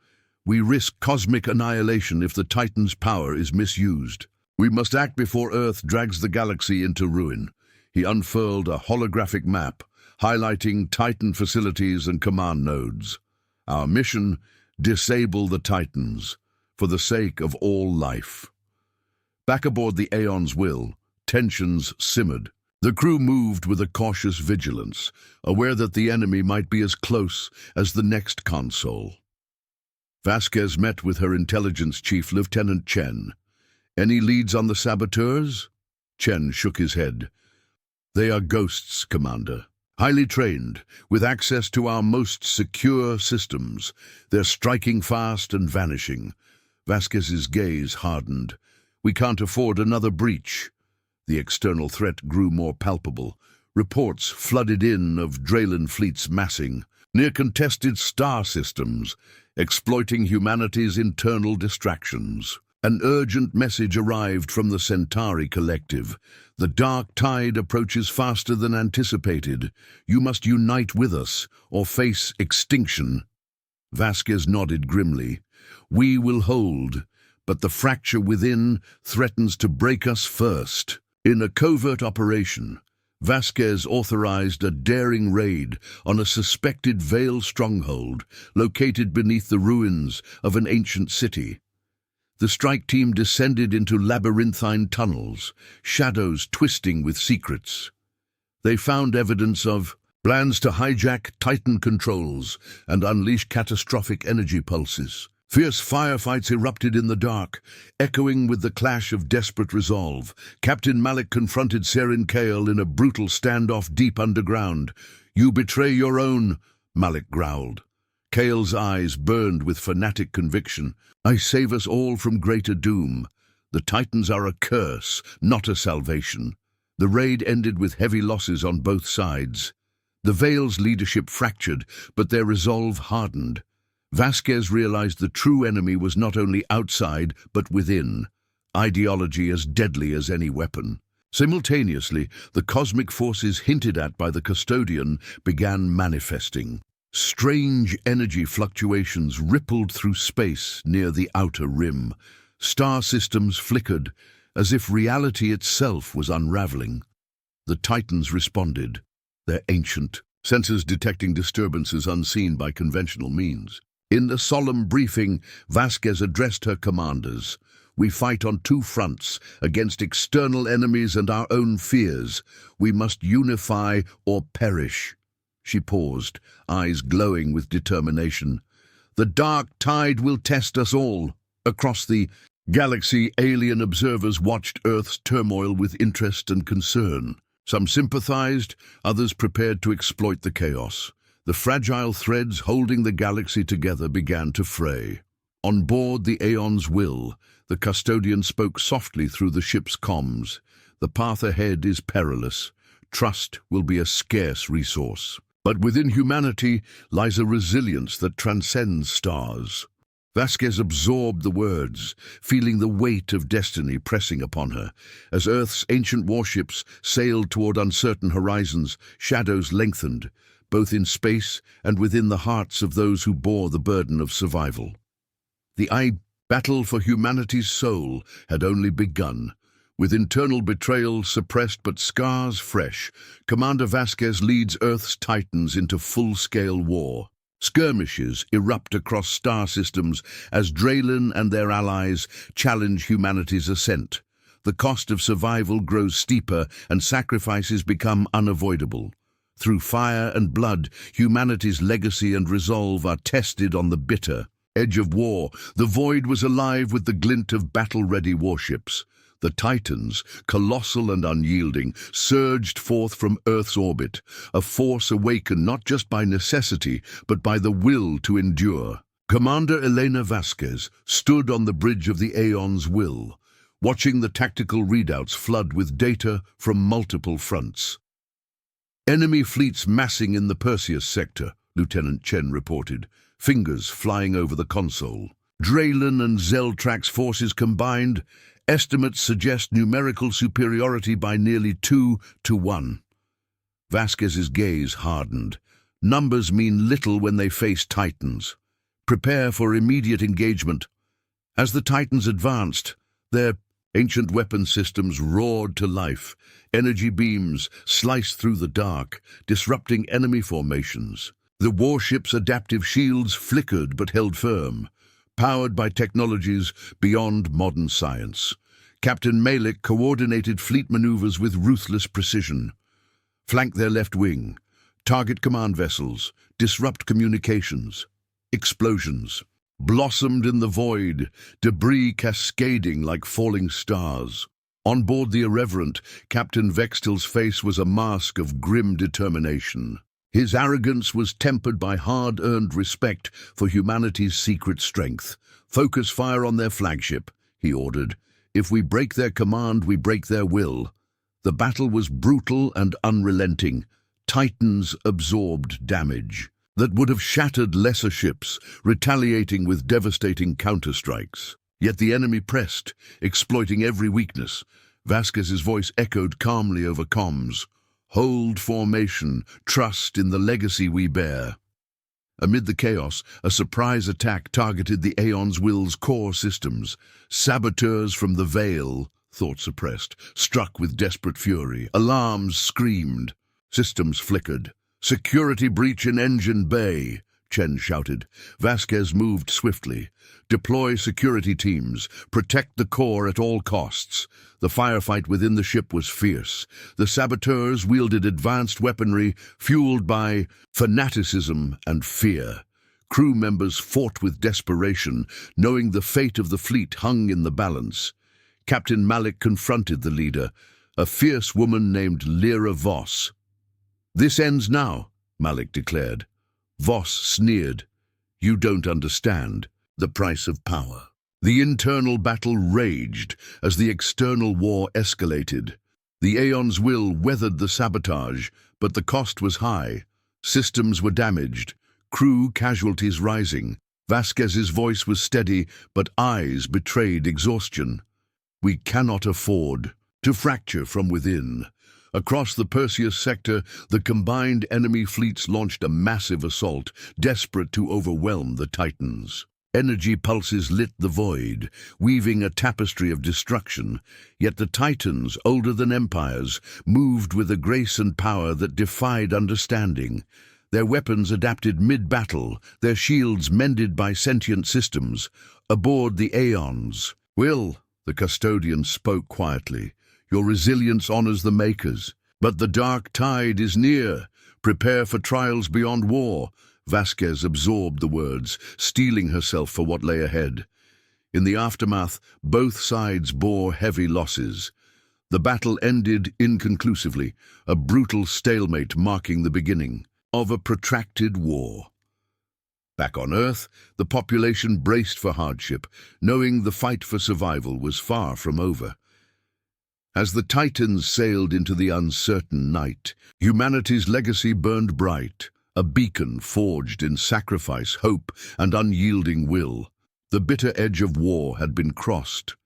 We risk cosmic annihilation if the Titan's power is misused. We must act before Earth drags the galaxy into ruin. He unfurled a holographic map, highlighting Titan facilities and command nodes. Our mission: disable the Titans, for the sake of all life. Back aboard the Aeon's Will, tensions simmered. The crew moved with a cautious vigilance, aware that the enemy might be as close as the next console. Vasquez met with her intelligence chief, Lieutenant Chen. Any leads on the saboteurs? Chen shook his head. They are ghosts, Commander. Highly trained, with access to our most secure systems. They're striking fast and vanishing. Vasquez's gaze hardened. We can't afford another breach. The external threat grew more palpable. Reports flooded in of Draylen fleets massing, near contested star systems, exploiting humanity's internal distractions. An urgent message arrived from the Centauri Collective. The dark tide approaches faster than anticipated. You must unite with us, or face extinction. Vasquez nodded grimly. We will hold, but the fracture within threatens to break us first. In a covert operation, Vasquez authorized a daring raid on a suspected Veil stronghold located beneath the ruins of an ancient city. The strike team descended into labyrinthine tunnels, shadows twisting with secrets. They found evidence of plans to hijack Titan controls and unleash catastrophic energy pulses. Fierce firefights erupted in the dark, echoing with the clash of desperate resolve. Captain Malik confronted Kylo in a brutal standoff deep underground. You betray your own, Malik growled. Kylo's eyes burned with fanatic conviction. I save us all from greater doom. The Titans are a curse, not a salvation. The raid ended with heavy losses on both sides. The Veil's leadership fractured, but their resolve hardened. Vasquez realized the true enemy was not only outside, but within. Ideology as deadly as any weapon. Simultaneously, the cosmic forces hinted at by the custodian began manifesting. Strange energy fluctuations rippled through space near the outer rim. Star systems flickered, as if reality itself was unraveling. The Titans responded. Their ancient sensors detecting disturbances unseen by conventional means. In the solemn briefing, Vasquez addressed her commanders. We fight on two fronts, against external enemies and our own fears. We must unify or perish. She paused, eyes glowing with determination. The dark tide will test us all. Across the galaxy, alien observers watched Earth's turmoil with interest and concern. Some sympathized, others prepared to exploit the chaos. The fragile threads holding the galaxy together began to fray. On board the Aeon's Will, the custodian spoke softly through the ship's comms. The path ahead is perilous. Trust will be a scarce resource. But within humanity lies a resilience that transcends stars. Vasquez absorbed the words, feeling the weight of destiny pressing upon her. As Earth's ancient warships sailed toward uncertain horizons, shadows lengthened, both in space and within the hearts of those who bore the burden of survival. The battle for humanity's soul had only begun. With internal betrayal suppressed but scars fresh, Commander Vasquez leads Earth's Titans into full-scale war. Skirmishes erupt across star systems as Draylen and their allies challenge humanity's ascent. The cost of survival grows steeper and sacrifices become unavoidable. Through fire and blood, humanity's legacy and resolve are tested on the bitter edge of war. The void was alive with the glint of battle-ready warships. The Titans, colossal and unyielding, surged forth from Earth's orbit, a force awakened not just by necessity, but by the will to endure. Commander Elena Vasquez stood on the bridge of the Aeon's Will, watching the tactical readouts flood with data from multiple fronts. Enemy fleets massing in the Perseus sector, Lieutenant Chen reported, fingers flying over the console. Draylen and Zeltrax forces combined, estimates suggest numerical superiority by nearly 2-1. Vasquez's gaze hardened. Numbers mean little when they face Titans. Prepare for immediate engagement. As the Titans advanced, their ancient weapon systems roared to life. Energy beams sliced through the dark, disrupting enemy formations. The warship's adaptive shields flickered but held firm, powered by technologies beyond modern science. Captain Malik coordinated fleet maneuvers with ruthless precision. Flank their left wing, target command vessels, disrupt communications. Explosions blossomed in the void, debris cascading like falling stars. On board the Irreverent, Captain Vextil's face was a mask of grim determination. His arrogance was tempered by hard-earned respect for humanity's secret strength. Focus fire on their flagship, he ordered. If we break their command, we break their will. The battle was brutal and unrelenting. Titans absorbed damage that would have shattered lesser ships, retaliating with devastating counterstrikes. Yet the enemy pressed, exploiting every weakness. Vasquez's voice echoed calmly over comms. Hold formation, trust in the legacy we bear. Amid the chaos, a surprise attack targeted the Aeon's Will's core systems. Saboteurs from the Veil, thought suppressed, struck with desperate fury. Alarms screamed. Systems flickered. Security breach in engine bay, Chen shouted. Vasquez moved swiftly. Deploy security teams. Protect the core at all costs. The firefight within the ship was fierce. The saboteurs wielded advanced weaponry fueled by fanaticism and fear. Crew members fought with desperation, knowing the fate of the fleet hung in the balance. Captain Malik confronted the leader, a fierce woman named Lyra Voss. "This ends now," Malik declared. Voss sneered. "You don't understand the price of power." The internal battle raged as the external war escalated. The Aeon's Will weathered the sabotage, but the cost was high. Systems were damaged, crew casualties rising. Vasquez's voice was steady, but eyes betrayed exhaustion. "We cannot afford to fracture from within." Across the Perseus sector, the combined enemy fleets launched a massive assault, desperate to overwhelm the Titans. Energy pulses lit the void, weaving a tapestry of destruction. Yet the Titans, older than empires, moved with a grace and power that defied understanding. Their weapons adapted mid-battle, their shields mended by sentient systems. Aboard the Aeons, "Will," the custodian spoke quietly, "your resilience honors the makers. But the dark tide is near. Prepare for trials beyond war." Vasquez absorbed the words, steeling herself for what lay ahead. In the aftermath, both sides bore heavy losses. The battle ended inconclusively, a brutal stalemate marking the beginning of a protracted war. Back on Earth, the population braced for hardship, knowing the fight for survival was far from over. As the Titans sailed into the uncertain night, humanity's legacy burned bright, a beacon forged in sacrifice, hope, and unyielding will. The bitter edge of war had been crossed.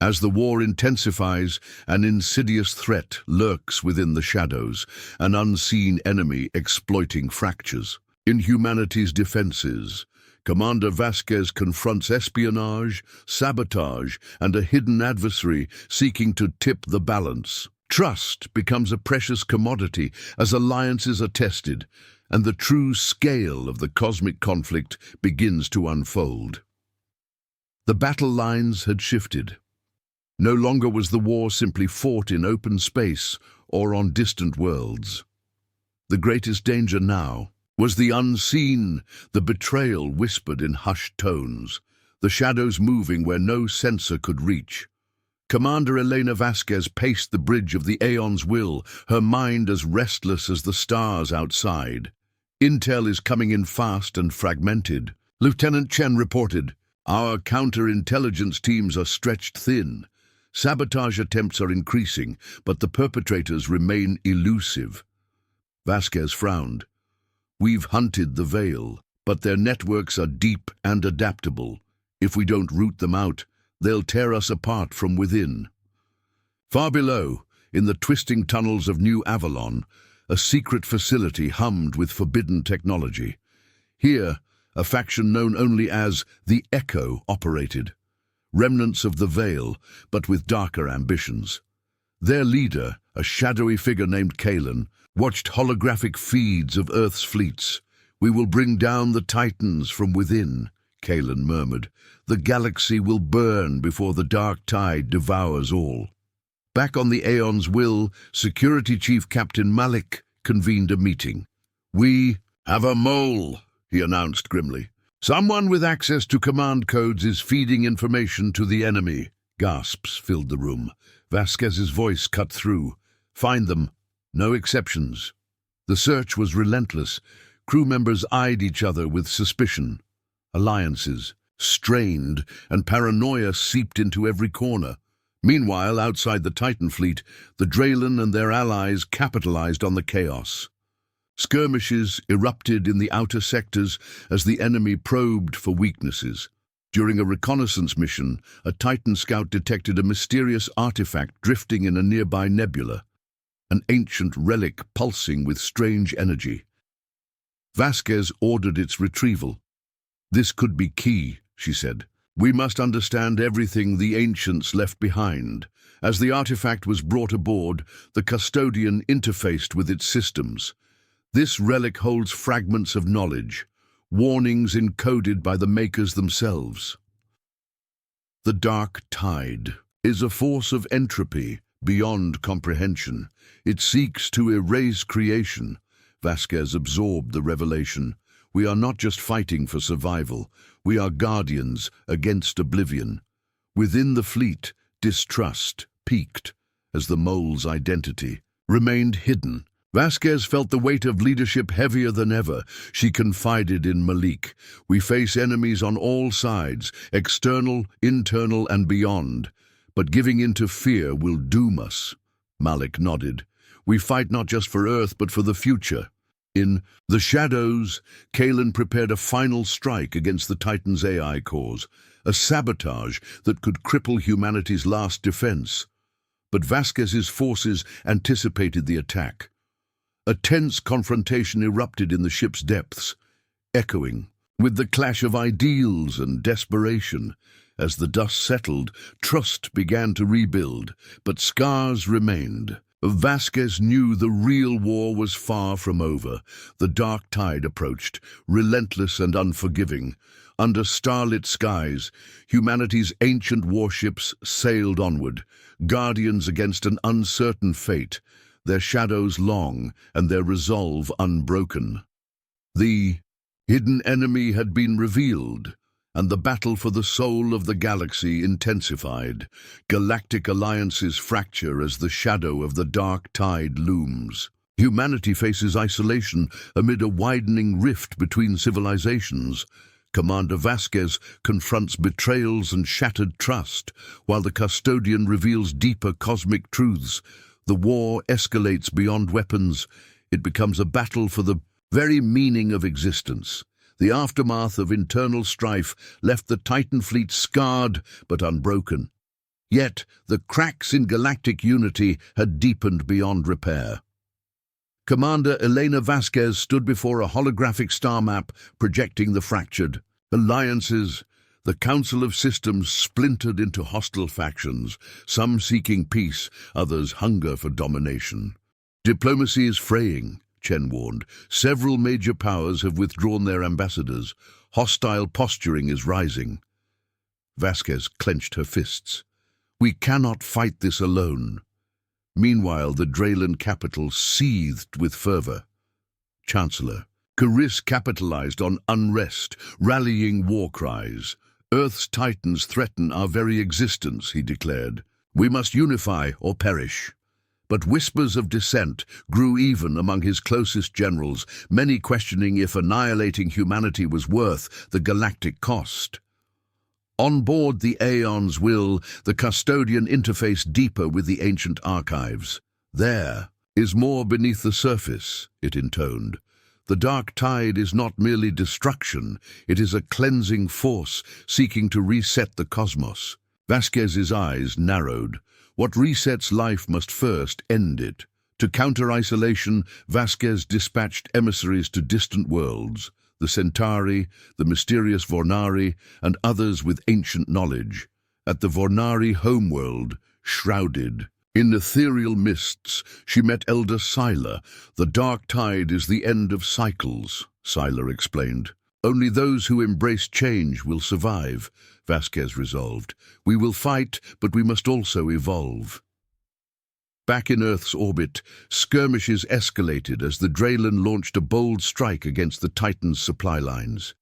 As the war intensifies, an insidious threat lurks within the shadows, an unseen enemy exploiting fractures. In humanity's defenses, Commander Vasquez confronts espionage, sabotage, and a hidden adversary seeking to tip the balance. Trust becomes a precious commodity as alliances are tested, and the true scale of the cosmic conflict begins to unfold. The battle lines had shifted. No longer was the war simply fought in open space or on distant worlds. The greatest danger now was the unseen, the betrayal whispered in hushed tones, the shadows moving where no sensor could reach. Commander Elena Vasquez paced the bridge of the Aeon's Will, her mind as restless as the stars outside. "Intel is coming in fast and fragmented," Lieutenant Chen reported. "Our counterintelligence teams are stretched thin. Sabotage attempts are increasing, but the perpetrators remain elusive." Vasquez frowned. We've hunted the Veil, but their networks are deep and adaptable. If we don't root them out, they'll tear us apart from within. Far below, in the twisting tunnels of New Avalon, a secret facility hummed with forbidden technology. Here, a faction known only as the Echo operated. Remnants of the Veil, but with darker ambitions. Their leader, a shadowy figure named Kalen, watched holographic feeds of Earth's fleets. "We will bring down the Titans from within," Kalen murmured. "The galaxy will burn before the dark tide devours all." Back on the Aeon's Will, Security Chief Captain Malik convened a meeting. "We have a mole," he announced grimly. "Someone with access to command codes is feeding information to the enemy." Gasps filled the room. Vasquez's voice cut through. "Find them. No exceptions." The search was relentless. Crew members eyed each other with suspicion. Alliances, strained, and paranoia seeped into every corner. Meanwhile, outside the Titan fleet, the Draylen and their allies capitalized on the chaos. Skirmishes erupted in the outer sectors as the enemy probed for weaknesses. During a reconnaissance mission, a Titan scout detected a mysterious artifact drifting in a nearby nebula, an ancient relic pulsing with strange energy. Vasquez ordered its retrieval. "This could be key," she said. "We must understand everything the ancients left behind." As the artifact was brought aboard, the custodian interfaced with its systems. This relic holds fragments of knowledge, warnings encoded by the makers themselves. The dark tide is a force of entropy beyond comprehension. It seeks to erase creation. Vasquez absorbed the revelation. We are not just fighting for survival. We are guardians against oblivion. Within the fleet, distrust peaked as the mole's identity remained hidden. Vasquez felt the weight of leadership heavier than ever. She confided in Malik. "We face enemies on all sides, external, internal, and beyond. But giving in to fear will doom us." Malik nodded. "We fight not just for Earth, but for the future." In the shadows, Kalen prepared a final strike against the Titan's AI cores, a sabotage that could cripple humanity's last defense. But Vasquez's forces anticipated the attack. A tense confrontation erupted in the ship's depths, echoing with the clash of ideals and desperation. As the dust settled, trust began to rebuild, but scars remained. Vasquez knew the real war was far from over. The dark tide approached, relentless and unforgiving. Under starlit skies, humanity's ancient warships sailed onward, guardians against an uncertain fate, their shadows long and their resolve unbroken. The hidden enemy had been revealed, and the battle for the soul of the galaxy intensified. Galactic alliances fracture as the shadow of the dark tide looms. Humanity faces isolation amid a widening rift between civilizations. Commander Vasquez confronts betrayals and shattered trust, while the custodian reveals deeper cosmic truths. The war escalates beyond weapons. It becomes a battle for the very meaning of existence. The aftermath of internal strife left the Titan fleet scarred but unbroken. Yet the cracks in galactic unity had deepened beyond repair. Commander Elena Vasquez stood before a holographic star map projecting the fractured alliances. The Council of Systems splintered into hostile factions, some seeking peace, others hunger for domination. "Diplomacy is fraying," Chen warned. "Several major powers have withdrawn their ambassadors. Hostile posturing is rising." Vasquez clenched her fists. "We cannot fight this alone." Meanwhile, the Draylen capital seethed with fervor. Chancellor Krylos capitalized on unrest, rallying war cries. "Earth's titans threaten our very existence," he declared. "We must unify or perish." But whispers of dissent grew even among his closest generals, many questioning if annihilating humanity was worth the galactic cost. On board the Aeon's Will, the custodian interfaced deeper with the ancient archives. "There is more beneath the surface," it intoned. The dark tide is not merely destruction, it is a cleansing force seeking to reset the cosmos. Vasquez's eyes narrowed. What resets life must first end it. To counter isolation, Vasquez dispatched emissaries to distant worlds, the Centauri, the mysterious Vornari, and others with ancient knowledge. At the Vornari homeworld, shrouded in ethereal mists, she met Elder Scylla. The dark tide is the end of cycles, Scylla explained. Only those who embrace change will survive, Vasquez resolved. We will fight, but we must also evolve. Back in Earth's orbit, skirmishes escalated as the Draylen launched a bold strike against the Titan's supply lines.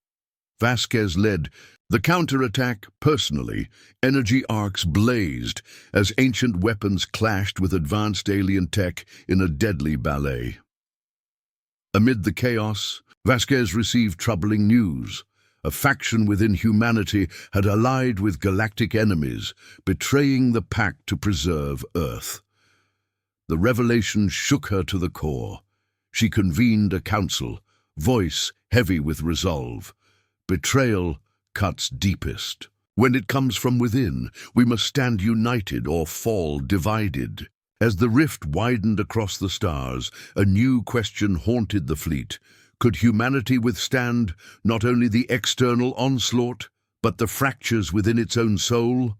Vasquez led the counterattack personally. Energy arcs blazed as ancient weapons clashed with advanced alien tech in a deadly ballet. Amid the chaos, Vasquez received troubling news. A faction within humanity had allied with galactic enemies, betraying the pact to preserve Earth. The revelation shook her to the core. She convened a council, voice heavy with resolve. Betrayal cuts deepest. When it comes from within, we must stand united or fall divided. As the rift widened across the stars, a new question haunted the fleet. Could humanity withstand not only the external onslaught, but the fractures within its own soul?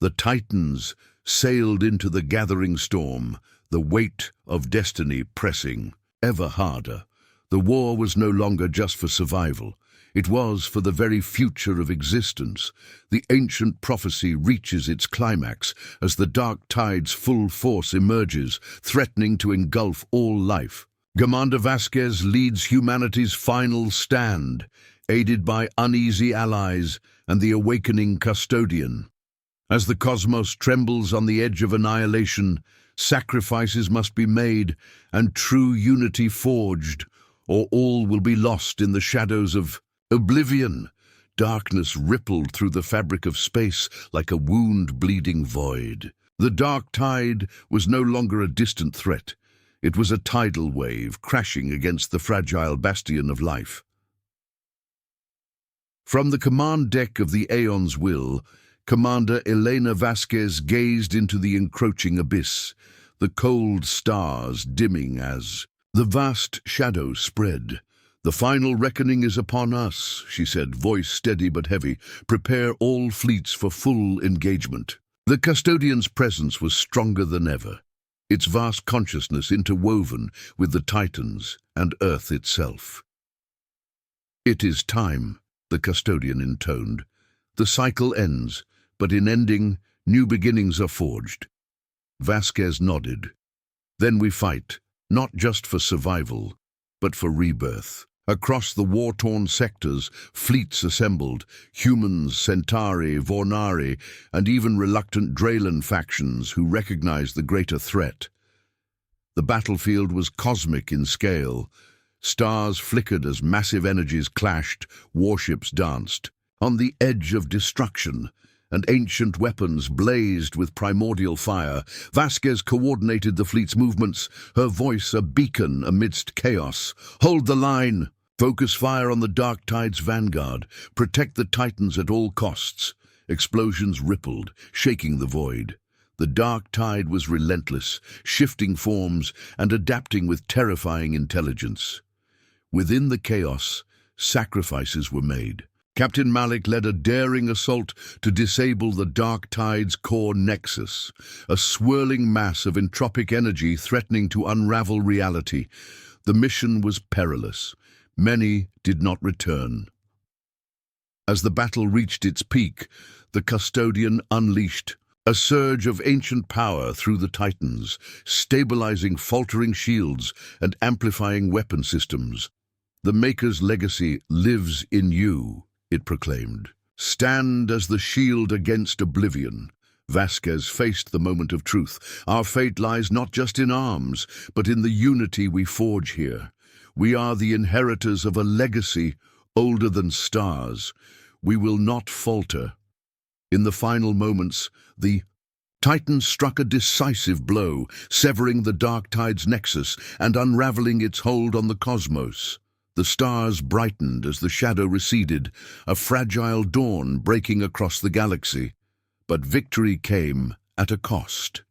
The Titans sailed into the gathering storm, the weight of destiny pressing ever harder. The war was no longer just for survival. It was for the very future of existence. The ancient prophecy reaches its climax as the dark tide's full force emerges, threatening to engulf all life. Commander Vasquez leads humanity's final stand, aided by uneasy allies and the awakening custodian. As the cosmos trembles on the edge of annihilation, sacrifices must be made and true unity forged, or all will be lost in the shadows of oblivion. Darkness rippled through the fabric of space like a wound-bleeding void. The dark tide was no longer a distant threat. It was a tidal wave crashing against the fragile bastion of life. From the command deck of the Aeon's Will, Commander Elena Vasquez gazed into the encroaching abyss, the cold stars dimming as the vast shadow spread. "The final reckoning is upon us," she said, voice steady but heavy. "Prepare all fleets for full engagement." The custodian's presence was stronger than ever, its vast consciousness interwoven with the Titans and Earth itself. "It is time," the custodian intoned. "The cycle ends, but in ending, new beginnings are forged." Vasquez nodded. "Then we fight, not just for survival, but for rebirth." Across the war-torn sectors, fleets assembled, humans, Centauri, Vornari, and even reluctant Draylen factions who recognized the greater threat. The battlefield was cosmic in scale. Stars flickered as massive energies clashed, warships danced. On the edge of destruction, and ancient weapons blazed with primordial fire, Vasquez coordinated the fleet's movements, her voice a beacon amidst chaos. "Hold the line! Focus fire on the dark tide's vanguard. Protect the Titans at all costs." Explosions rippled, shaking the void. The dark tide was relentless, shifting forms and adapting with terrifying intelligence. Within the chaos, sacrifices were made. Captain Malik led a daring assault to disable the dark tide's core nexus, a swirling mass of entropic energy threatening to unravel reality. The mission was perilous. Many did not return. As the battle reached its peak, the custodian unleashed a surge of ancient power through the Titans, stabilizing faltering shields and amplifying weapon systems. "The Maker's legacy lives in you," it proclaimed. "Stand as the shield against oblivion." Vasquez faced the moment of truth. "Our fate lies not just in arms, but in the unity we forge here. We are the inheritors of a legacy older than stars. We will not falter." In the final moments, the Titan struck a decisive blow, severing the dark tide's nexus and unraveling its hold on the cosmos. The stars brightened as the shadow receded, a fragile dawn breaking across the galaxy. But victory came at a cost.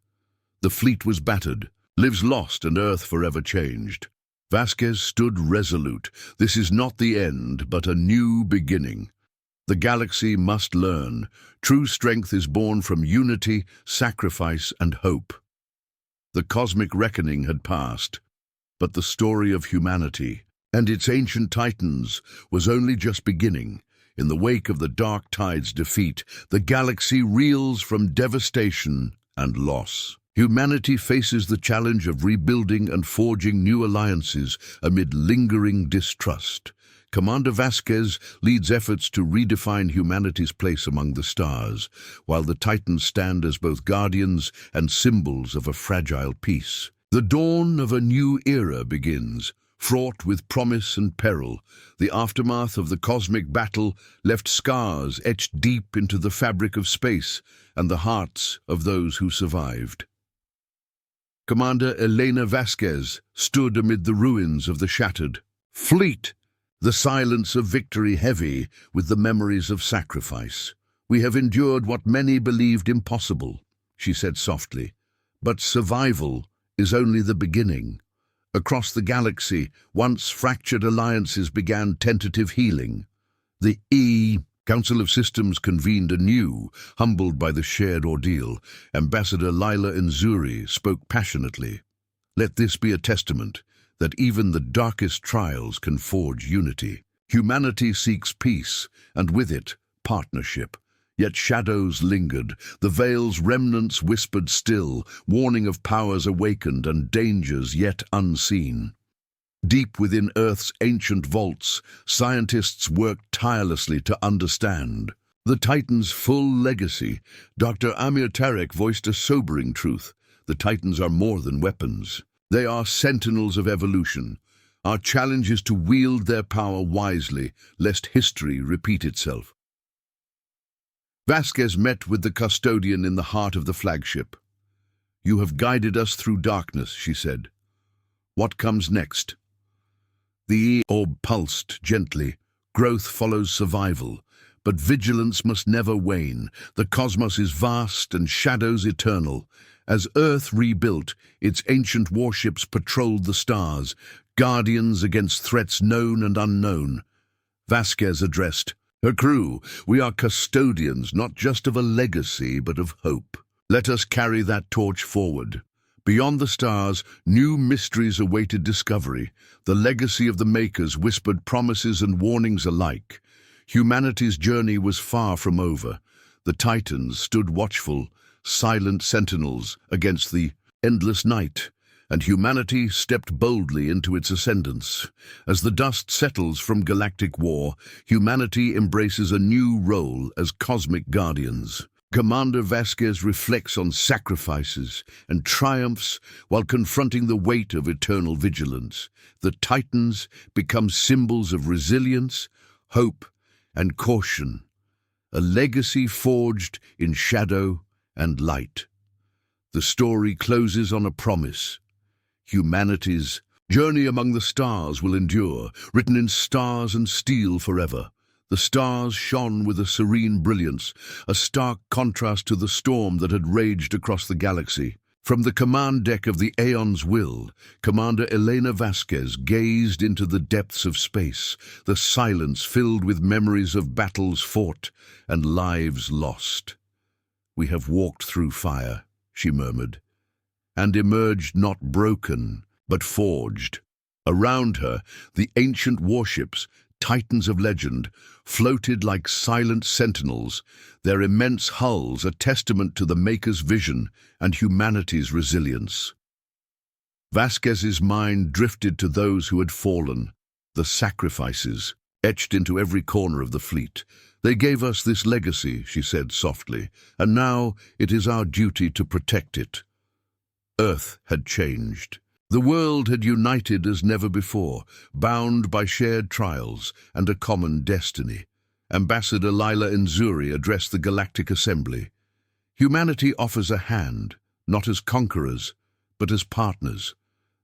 The fleet was battered, lives lost and Earth forever changed. Vasquez stood resolute. This is not the end, but a new beginning. The galaxy must learn. True strength is born from unity, sacrifice, and hope. The cosmic reckoning had passed, but the story of humanity and its ancient titans was only just beginning. In the wake of the Dark Tide's defeat, the galaxy reels from devastation and loss. Humanity faces the challenge of rebuilding and forging new alliances amid lingering distrust. Commander Vasquez leads efforts to redefine humanity's place among the stars, while the Titans stand as both guardians and symbols of a fragile peace. The dawn of a new era begins, fraught with promise and peril. The aftermath of the cosmic battle left scars etched deep into the fabric of space and the hearts of those who survived. Commander Elena Vasquez stood amid the ruins of the shattered fleet, the silence of victory heavy with the memories of sacrifice. "We have endured what many believed impossible," she said softly, "but survival is only the beginning." Across the galaxy, once fractured alliances began tentative healing. The Council of Systems convened anew, humbled by the shared ordeal. Ambassador Lila Nzuri spoke passionately. "Let this be a testament that even the darkest trials can forge unity. Humanity seeks peace, and with it, partnership. Yet shadows lingered, the veil's remnants whispered still, warning of powers awakened and dangers yet unseen. Deep within Earth's ancient vaults, scientists worked tirelessly to understand the Titan's full legacy. Dr. Amir Tarek voiced a sobering truth. The Titans are more than weapons. They are sentinels of evolution. Our challenge is to wield their power wisely, lest history repeat itself. Vasquez met with the custodian in the heart of the flagship. "You have guided us through darkness," she said. "What comes next?" The orb pulsed gently. "Growth follows survival, but vigilance must never wane. The cosmos is vast and shadows eternal. As Earth rebuilt, its ancient warships patrolled the stars, guardians against threats known and unknown." Vasquez addressed her crew. "We are custodians not just of a legacy, but of hope. Let us carry that torch forward." Beyond the stars, new mysteries awaited discovery. The legacy of the Makers whispered promises and warnings alike. Humanity's journey was far from over. The Titans stood watchful, silent sentinels against the endless night, and humanity stepped boldly into its ascendance. As the dust settles from galactic war, humanity embraces a new role as cosmic guardians. Commander Vasquez reflects on sacrifices and triumphs while confronting the weight of eternal vigilance. The Titans become symbols of resilience, hope, and caution, a legacy forged in shadow and light. The story closes on a promise. Humanity's journey among the stars will endure, written in stars and steel forever. The stars shone with a serene brilliance, a stark contrast to the storm that had raged across the galaxy. From the command deck of the Aeon's Will, Commander Elena Vasquez gazed into the depths of space, the silence filled with memories of battles fought and lives lost. "We have walked through fire," she murmured, "and emerged not broken, but forged." Around her, the ancient warships, Titans of legend, floated like silent sentinels, their immense hulls a testament to the Maker's vision and humanity's resilience. Vasquez's mind drifted to those who had fallen, the sacrifices, etched into every corner of the fleet. "They gave us this legacy," she said softly, "and now it is our duty to protect it." Earth had changed. The world had united as never before, bound by shared trials and a common destiny. Ambassador Lila Nzuri addressed the Galactic Assembly. "Humanity offers a hand, not as conquerors, but as partners.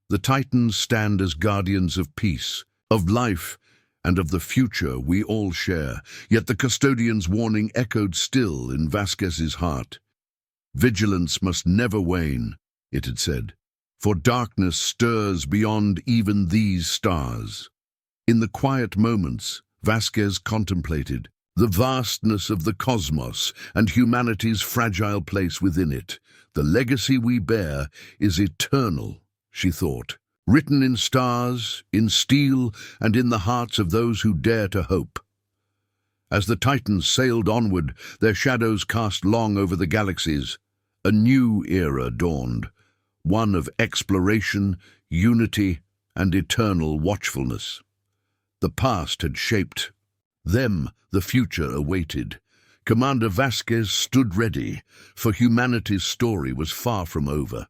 The Titans stand as guardians of peace, of life, and of the future we all share. Yet the custodian's warning echoed still in Vasquez's heart. Vigilance must never wane, it had said, for darkness stirs beyond even these stars. In the quiet moments, Vasquez contemplated the vastness of the cosmos and humanity's fragile place within it. The legacy we bear is eternal, she thought, written in stars, in steel, and in the hearts of those who dare to hope. As the Titans sailed onward, their shadows cast long over the galaxies, a new era dawned, one of exploration, unity, and eternal watchfulness. The past had shaped them, the future awaited. Commander Vasquez stood ready, for humanity's story was far from over.